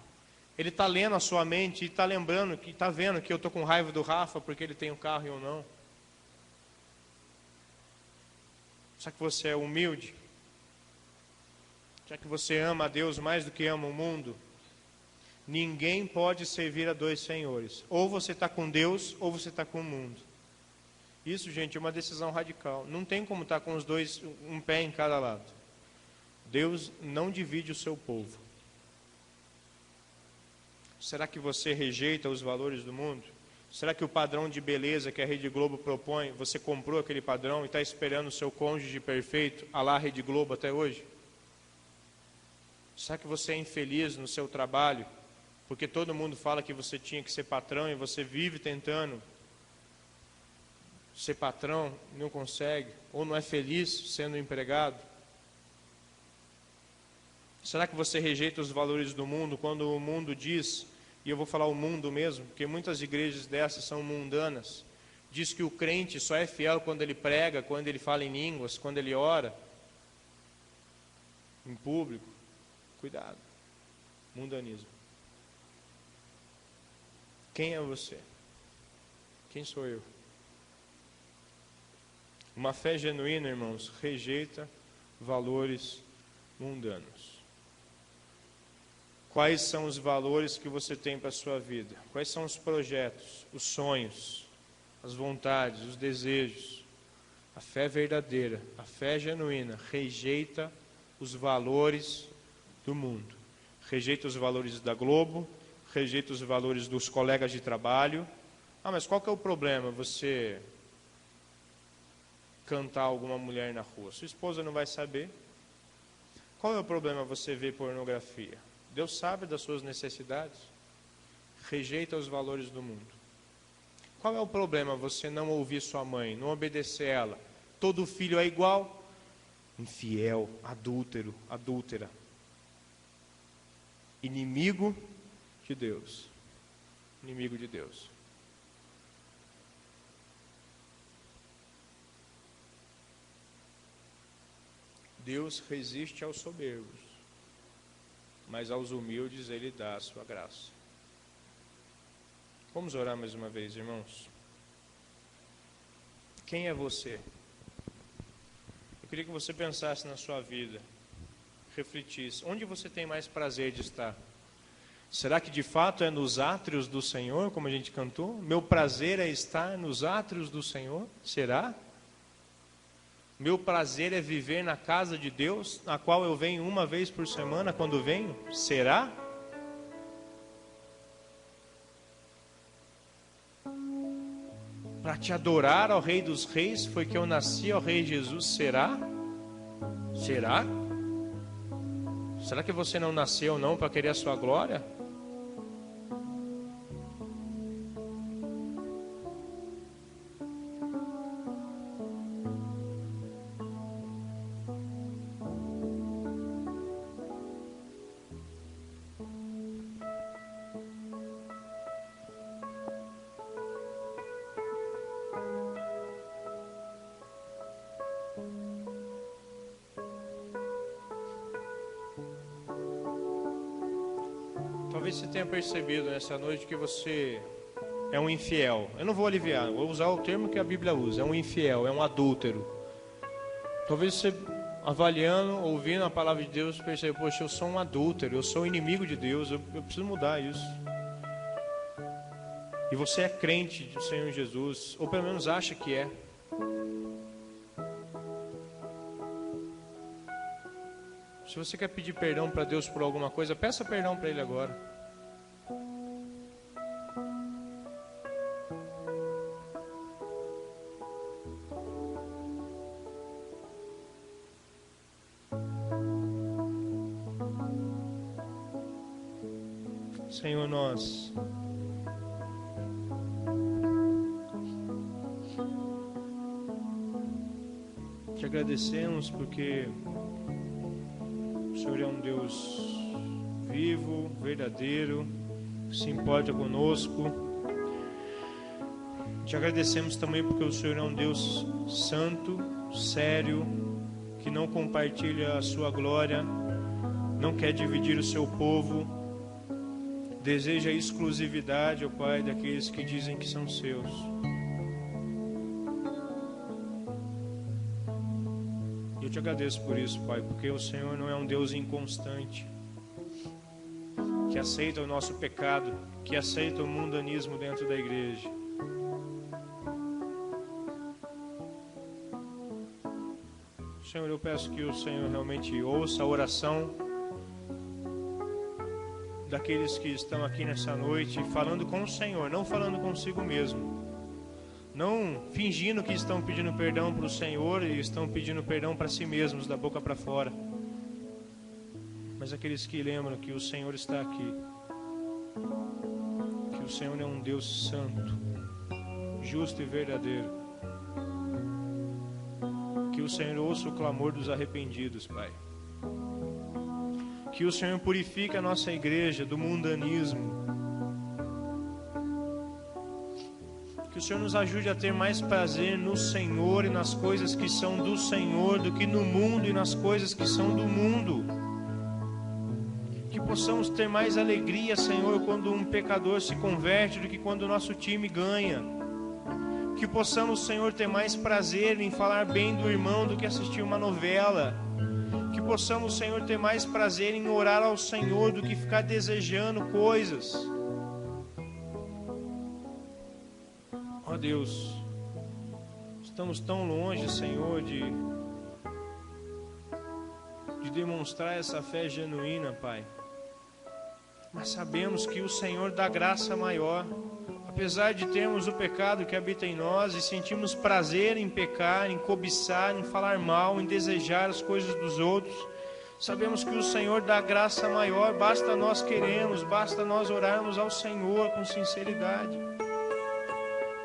Ele está lendo a sua mente e está lembrando, que está vendo que eu estou com raiva do Rafa porque ele tem um carro e eu não. Será que você é humilde? Será que você ama a Deus mais do que ama o mundo? Ninguém pode servir a dois senhores. Ou você está com Deus, ou você está com o mundo. Isso, gente, é uma decisão radical. Não tem como estar com os dois, um pé em cada lado. Deus não divide o seu povo. Será que você rejeita os valores do mundo? Será que o padrão de beleza que a Rede Globo propõe, você comprou aquele padrão e está esperando o seu cônjuge perfeito, à la Rede Globo até hoje? Será que você é infeliz no seu trabalho, porque todo mundo fala que você tinha que ser patrão e você vive tentando ser patrão, não consegue, ou não é feliz sendo empregado? Será que você rejeita os valores do mundo quando o mundo diz, e eu vou falar o mundo mesmo, porque muitas igrejas dessas são mundanas, diz que o crente só é fiel quando ele prega, quando ele fala em línguas, quando ele ora em público? Cuidado, mundanismo. Quem é você? Quem sou eu? Uma fé genuína, irmãos, rejeita valores mundanos. Quais são os valores que você tem para a sua vida? Quais são os projetos, os sonhos, as vontades, os desejos? A fé verdadeira, a fé genuína, rejeita os valores do mundo. Rejeita os valores da Globo, rejeita os valores dos colegas de trabalho. Ah, mas qual que é o problema? Você cantar alguma mulher na rua. Sua esposa não vai saber. Qual é o problema você ver pornografia? Deus sabe das suas necessidades. Rejeita os valores do mundo. Qual é o problema você não ouvir sua mãe, não obedecer ela? Todo filho é igual? Infiel, adúltero, adúltera. Inimigo de Deus. Inimigo de Deus. Deus resiste aos soberbos, mas aos humildes Ele dá a sua graça. Vamos orar mais uma vez, irmãos. Quem é você? Eu queria que você pensasse na sua vida, refletisse. Onde você tem mais prazer de estar? Será que de fato é nos átrios do Senhor, como a gente cantou? Meu prazer é estar nos átrios do Senhor? Será? Meu prazer é viver na casa de Deus, na qual eu venho uma vez por semana quando venho? Será? Para te adorar ao Rei dos Reis foi que eu nasci, ao Rei Jesus? Será? Será? Será que você não nasceu não para querer a sua glória? Talvez você tenha percebido nessa noite que você é um infiel. Eu não vou aliviar, vou usar o termo que a Bíblia usa. É um infiel, é um adúltero. Talvez você, avaliando, ouvindo a palavra de Deus, perceba, poxa, eu sou um adúltero, eu sou inimigo de Deus, eu preciso mudar isso. E você é crente do Senhor Jesus, ou pelo menos acha que é. Se você quer pedir perdão para Deus por alguma coisa, peça perdão para Ele agora. Senhor, nós te agradecemos porque o Senhor é um Deus vivo, verdadeiro, que se importa conosco. Te agradecemos também porque o Senhor é um Deus santo, sério, que não compartilha a sua glória, não quer dividir o seu povo. deseja a exclusividade, ó Pai, daqueles que dizem que são seus. Eu te agradeço por isso, Pai, porque o Senhor não é um Deus inconstante, que aceita o nosso pecado, que aceita o mundanismo dentro da igreja. Senhor, eu peço que o Senhor realmente ouça a oração daqueles que estão aqui nessa noite falando com o Senhor, não falando consigo mesmo, não fingindo que estão pedindo perdão para o Senhor e estão pedindo perdão para si mesmos, da boca para fora, mas aqueles que lembram que o Senhor está aqui, que o Senhor é um Deus santo, justo e verdadeiro, que o Senhor ouça o clamor dos arrependidos, Pai. Que o Senhor purifique a nossa igreja do mundanismo. Que o Senhor nos ajude a ter mais prazer no Senhor e nas coisas que são do Senhor do que no mundo e nas coisas que são do mundo. Que possamos ter mais alegria, Senhor, quando um pecador se converte do que quando o nosso time ganha. Que possamos, Senhor, ter mais prazer em falar bem do irmão do que assistir uma novela. Que possamos, Senhor, ter mais prazer em orar ao Senhor do que ficar desejando coisas. Ó Deus, estamos tão longe, Senhor, de demonstrar essa fé genuína, Pai. Mas sabemos que o Senhor dá graça maior. Apesar de termos o pecado que habita em nós e sentimos prazer em pecar, em cobiçar, em falar mal, em desejar as coisas dos outros, sabemos que o Senhor dá graça maior, basta nós queremos, basta nós orarmos ao Senhor com sinceridade.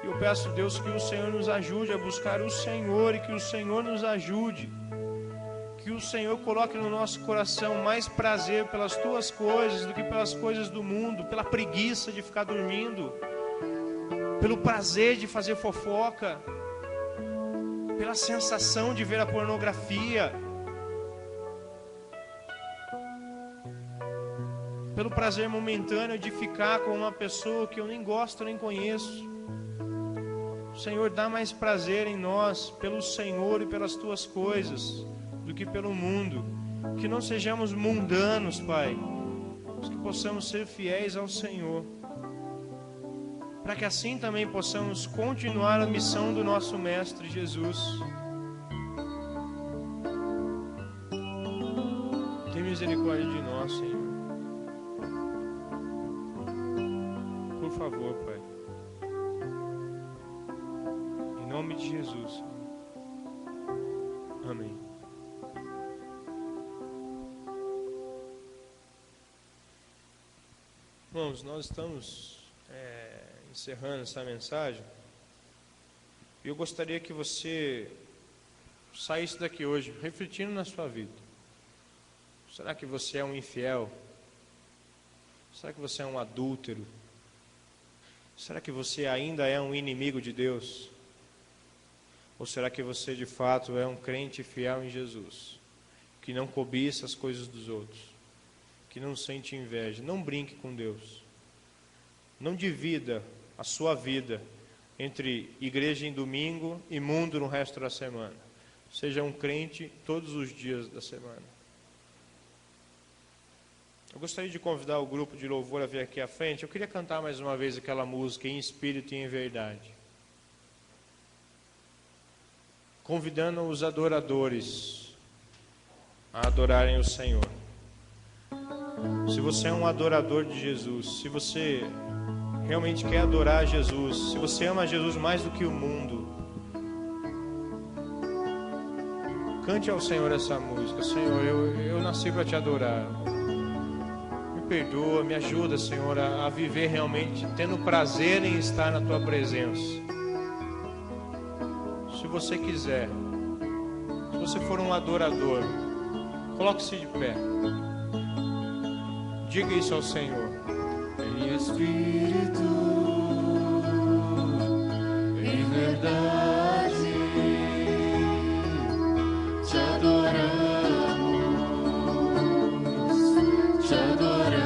E eu peço, Deus, que o Senhor nos ajude a buscar o Senhor e que o Senhor nos ajude, que o Senhor coloque no nosso coração mais prazer pelas Tuas coisas do que pelas coisas do mundo, pela preguiça de ficar dormindo, pelo prazer de fazer fofoca, pela sensação de ver a pornografia, pelo prazer momentâneo de ficar com uma pessoa que eu nem gosto, nem conheço. Senhor, dá mais prazer em nós, pelo Senhor e pelas Tuas coisas, do que pelo mundo. Que não sejamos mundanos, Pai, mas que possamos ser fiéis ao Senhor, para que assim também possamos continuar a missão do nosso Mestre Jesus. Tem misericórdia de nós, Senhor. Por favor, Pai. Em nome de Jesus. Amém. Irmãos, nós estamos encerrando essa mensagem. Eu gostaria que você saísse daqui hoje refletindo na sua vida. Será que você é um infiel? Será que você é um adúltero? Será que você ainda é um inimigo de Deus? Ou será que você de fato é um crente fiel em Jesus, que não cobiça as coisas dos outros, que não sente inveja? Não brinque com Deus. Não divida a sua vida entre igreja em domingo e mundo no resto da semana. Seja um crente todos os dias da semana. Eu gostaria de convidar o grupo de louvor a vir aqui à frente. Eu queria cantar mais uma vez aquela música Em Espírito e em Verdade, convidando os adoradores a adorarem o Senhor. Se você é um adorador de Jesus, se você realmente quer adorar Jesus, se você ama Jesus mais do que o mundo, cante ao Senhor essa música. Senhor, eu nasci para te adorar. Me perdoa, me ajuda, Senhor, a viver realmente tendo prazer em estar na tua presença. Se você quiser, se você for um adorador, coloque-se de pé. Diga isso ao Senhor. Em espírito, em verdade, te adoramos, te adoramos.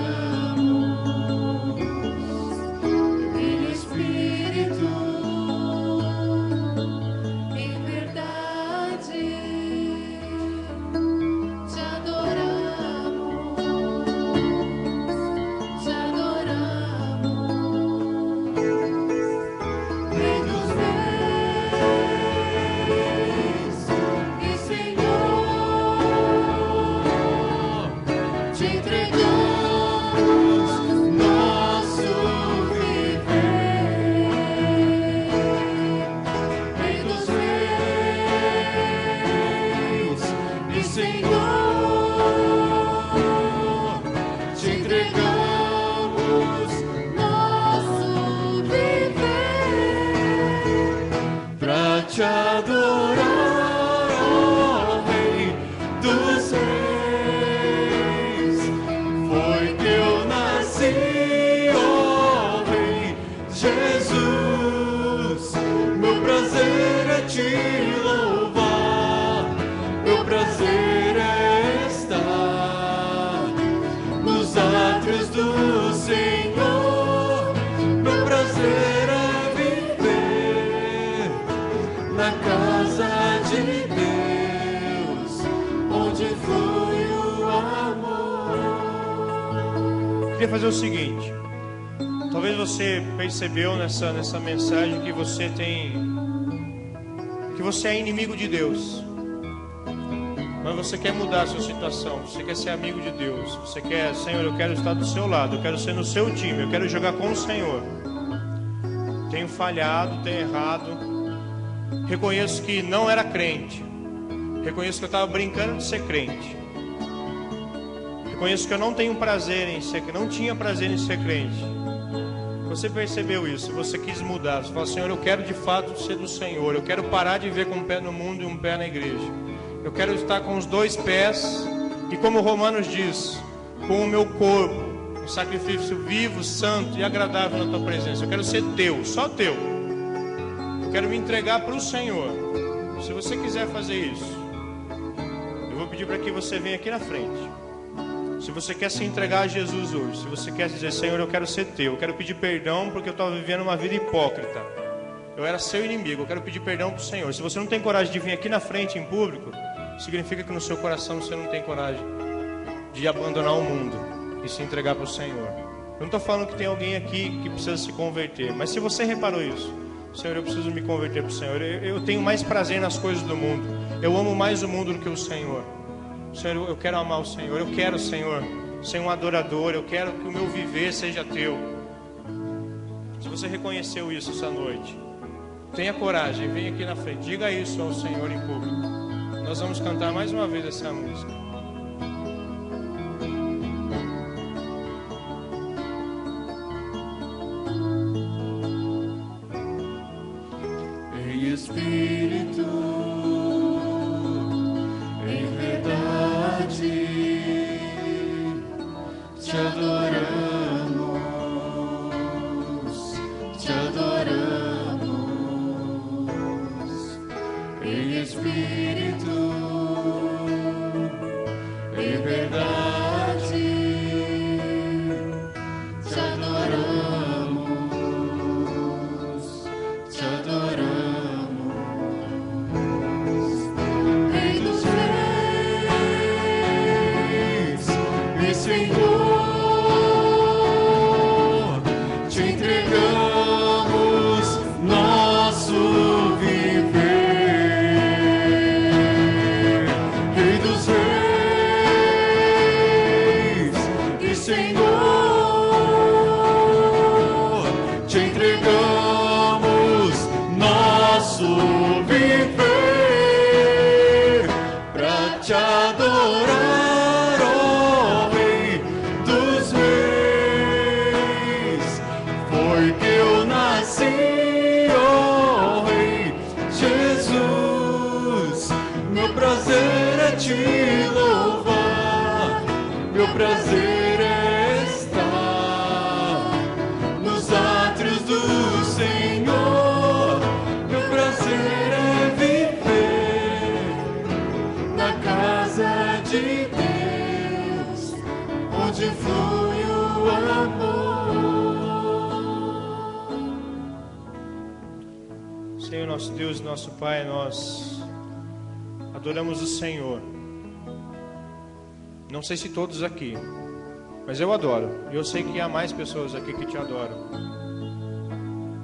te adorar, ó Rei dos Reis. Foi que eu nasci, ó Rei Jesus. Meu prazer é te louvar, meu prazer é estar nos átrios do Senhor. Meu prazer é viver na casa de Deus, onde flui o amor. Queria fazer o seguinte. Talvez você percebeu nessa mensagem que você é inimigo de Deus. Mas você quer mudar a sua situação, você quer ser amigo de Deus. Você quer, Senhor, eu quero estar do seu lado, eu quero ser no seu time, eu quero jogar com o Senhor. Tenho falhado, tenho errado. Reconheço que não era crente. Reconheço que eu estava brincando de ser crente. Reconheço que eu não tenho prazer em ser, não tinha prazer em ser crente. Você percebeu isso, você quis mudar. Você fala, Senhor, eu quero de fato ser do Senhor. Eu quero parar de viver com um pé no mundo e um pé na igreja. Eu quero estar com os dois pés. E como Romanos diz, com o meu corpo, um sacrifício vivo, santo e agradável na tua presença. Eu quero ser teu, só teu. Eu quero me entregar para o Senhor. Se você quiser fazer isso, eu vou pedir para que você venha aqui na frente. Se você quer se entregar a Jesus hoje, se você quer dizer, Senhor, eu quero ser teu, eu quero pedir perdão porque eu estava vivendo uma vida hipócrita, eu era seu inimigo, eu quero pedir perdão para o Senhor. Se você não tem coragem de vir aqui na frente em público, significa que no seu coração você não tem coragem de abandonar o mundo e se entregar para o Senhor. Eu não estou falando que tem alguém aqui que precisa se converter, mas se você reparou isso, Senhor, eu preciso me converter para o Senhor, eu tenho mais prazer nas coisas do mundo, eu amo mais o mundo do que o Senhor. Senhor, eu quero amar o Senhor, eu quero, Senhor, ser um adorador, eu quero que o meu viver seja teu. Se você reconheceu isso essa noite, tenha coragem, venha aqui na frente, diga isso ao Senhor em público. Nós vamos cantar mais uma vez essa música. Em espírito, em verdade, te adoramos, te adoramos. Em espírito, em verdade, te adoramos, te adoramos. Rei dos reis e Senhor, te entregamos nosso viver. Rei dos reis e Senhor, te entregamos nosso viver pra te adorar, ó Rei dos reis. Foi que eu nasci, ó Rei Jesus. Meu prazer é te louvar, meu prazer é estar nos átrios do Senhor. Meu prazer é viver na casa de Deus, onde flui o amor. Senhor, nosso Deus, nosso Pai, nós adoramos o Senhor. Não sei se todos aqui, mas eu adoro. E eu sei que há mais pessoas aqui que te adoram,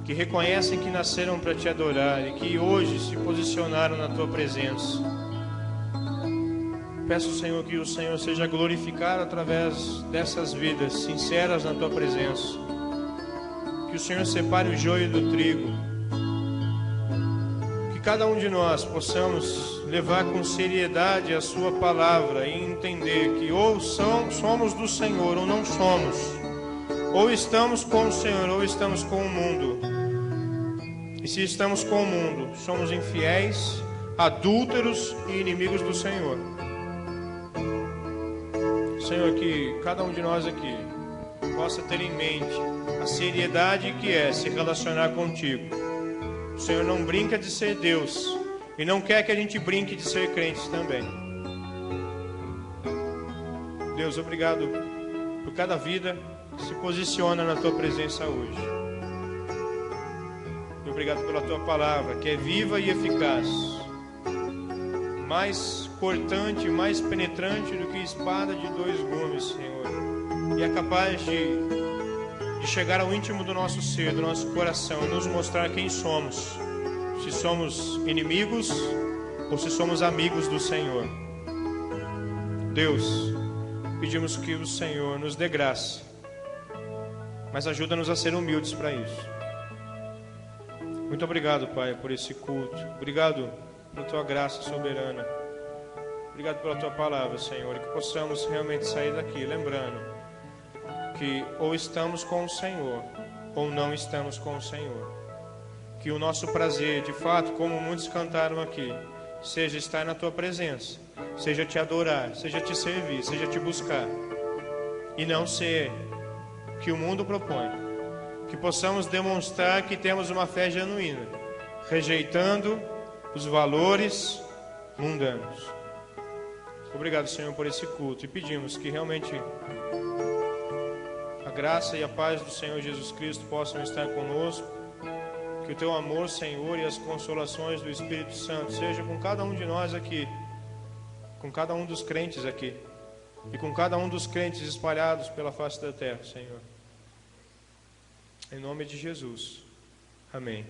que reconhecem que nasceram para te adorar e que hoje se posicionaram na tua presença. Peço, Senhor, que o Senhor seja glorificado através dessas vidas sinceras na tua presença. Que o Senhor separe o joio do trigo. Que cada um de nós possamos levar com seriedade a sua palavra e entender que ou somos do Senhor ou não somos. Ou estamos com o Senhor ou estamos com o mundo. E se estamos com o mundo, somos infiéis, adúlteros e inimigos do Senhor. Senhor, que cada um de nós aqui possa ter em mente a seriedade que é se relacionar contigo. O Senhor não brinca de ser Deus e não quer que a gente brinque de ser crentes também. Deus, obrigado por cada vida que se posiciona na tua presença hoje. E obrigado pela tua palavra, que é viva e eficaz, mais cortante, mais penetrante do que espada de 2 gumes, Senhor, e é capaz de chegar ao íntimo do nosso ser, do nosso coração, e nos mostrar quem somos, se somos inimigos ou se somos amigos do Senhor. Deus, pedimos que o Senhor nos dê graça, mas ajuda-nos a ser humildes para isso. Muito obrigado, Pai, por esse culto. Obrigado pela tua graça soberana. Obrigado pela tua palavra, Senhor, e que possamos realmente sair daqui lembrando que ou estamos com o Senhor ou não estamos com o Senhor. Que o nosso prazer, de fato, como muitos cantaram aqui, seja estar na tua presença, seja te adorar, seja te servir, seja te buscar, e não ser que o mundo propõe. Que possamos demonstrar que temos uma fé genuína, rejeitando os valores mundanos. Obrigado, Senhor, por esse culto, e pedimos que realmente a graça e a paz do Senhor Jesus Cristo possam estar conosco, que o teu amor, Senhor, e as consolações do Espírito Santo sejam com cada um de nós aqui, com cada um dos crentes aqui, e com cada um dos crentes espalhados pela face da terra, Senhor. Em nome de Jesus. Amém.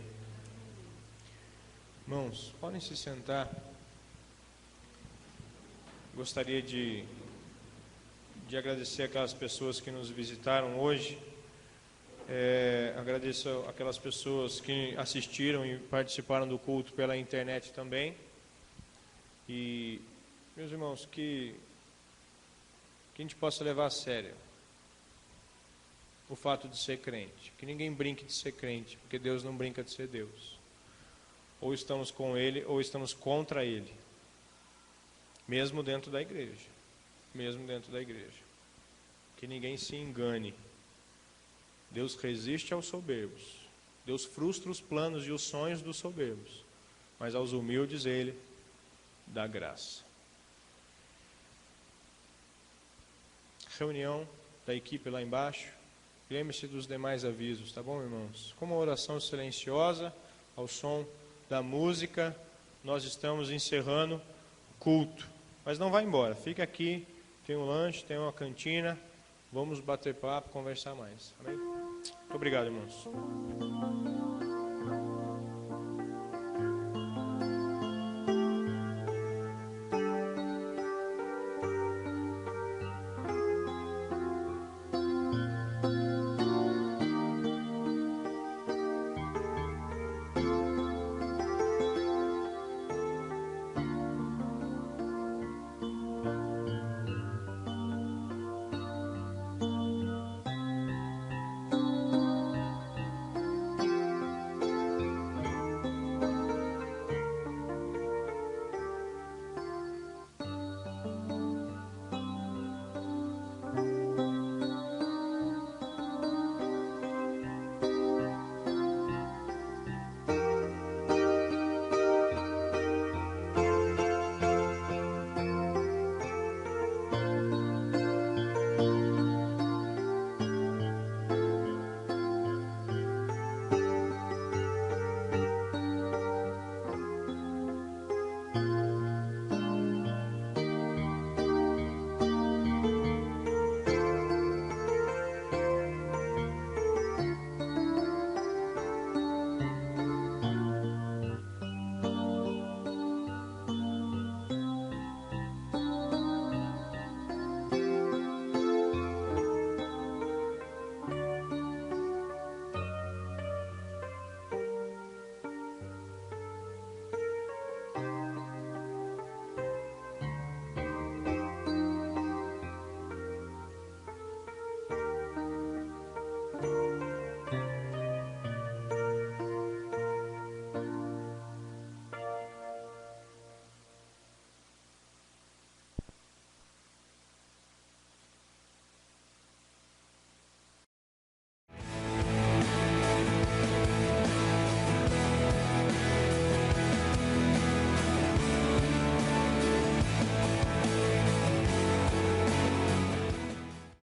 Irmãos, podem se sentar. Gostaria de agradecer aquelas pessoas que nos visitaram hoje. Agradeço aquelas pessoas que assistiram e participaram do culto pela internet também. E, meus irmãos, que a gente possa levar a sério o fato de ser crente. Que ninguém brinque de ser crente, porque Deus não brinca de ser Deus. Ou estamos com Ele, ou estamos contra Ele. Mesmo dentro da igreja. Mesmo dentro da igreja. Que ninguém se engane. Deus resiste aos soberbos. Deus frustra os planos e os sonhos dos soberbos. Mas aos humildes Ele dá graça. Reunião da equipe lá embaixo. Lembre-se dos demais avisos, tá bom, irmãos? Com uma oração silenciosa, ao som da música, nós estamos encerrando o culto. Mas não vá embora, fica aqui, tem um lanche, tem uma cantina, vamos bater papo, conversar mais. Amém? Muito obrigado, irmãos.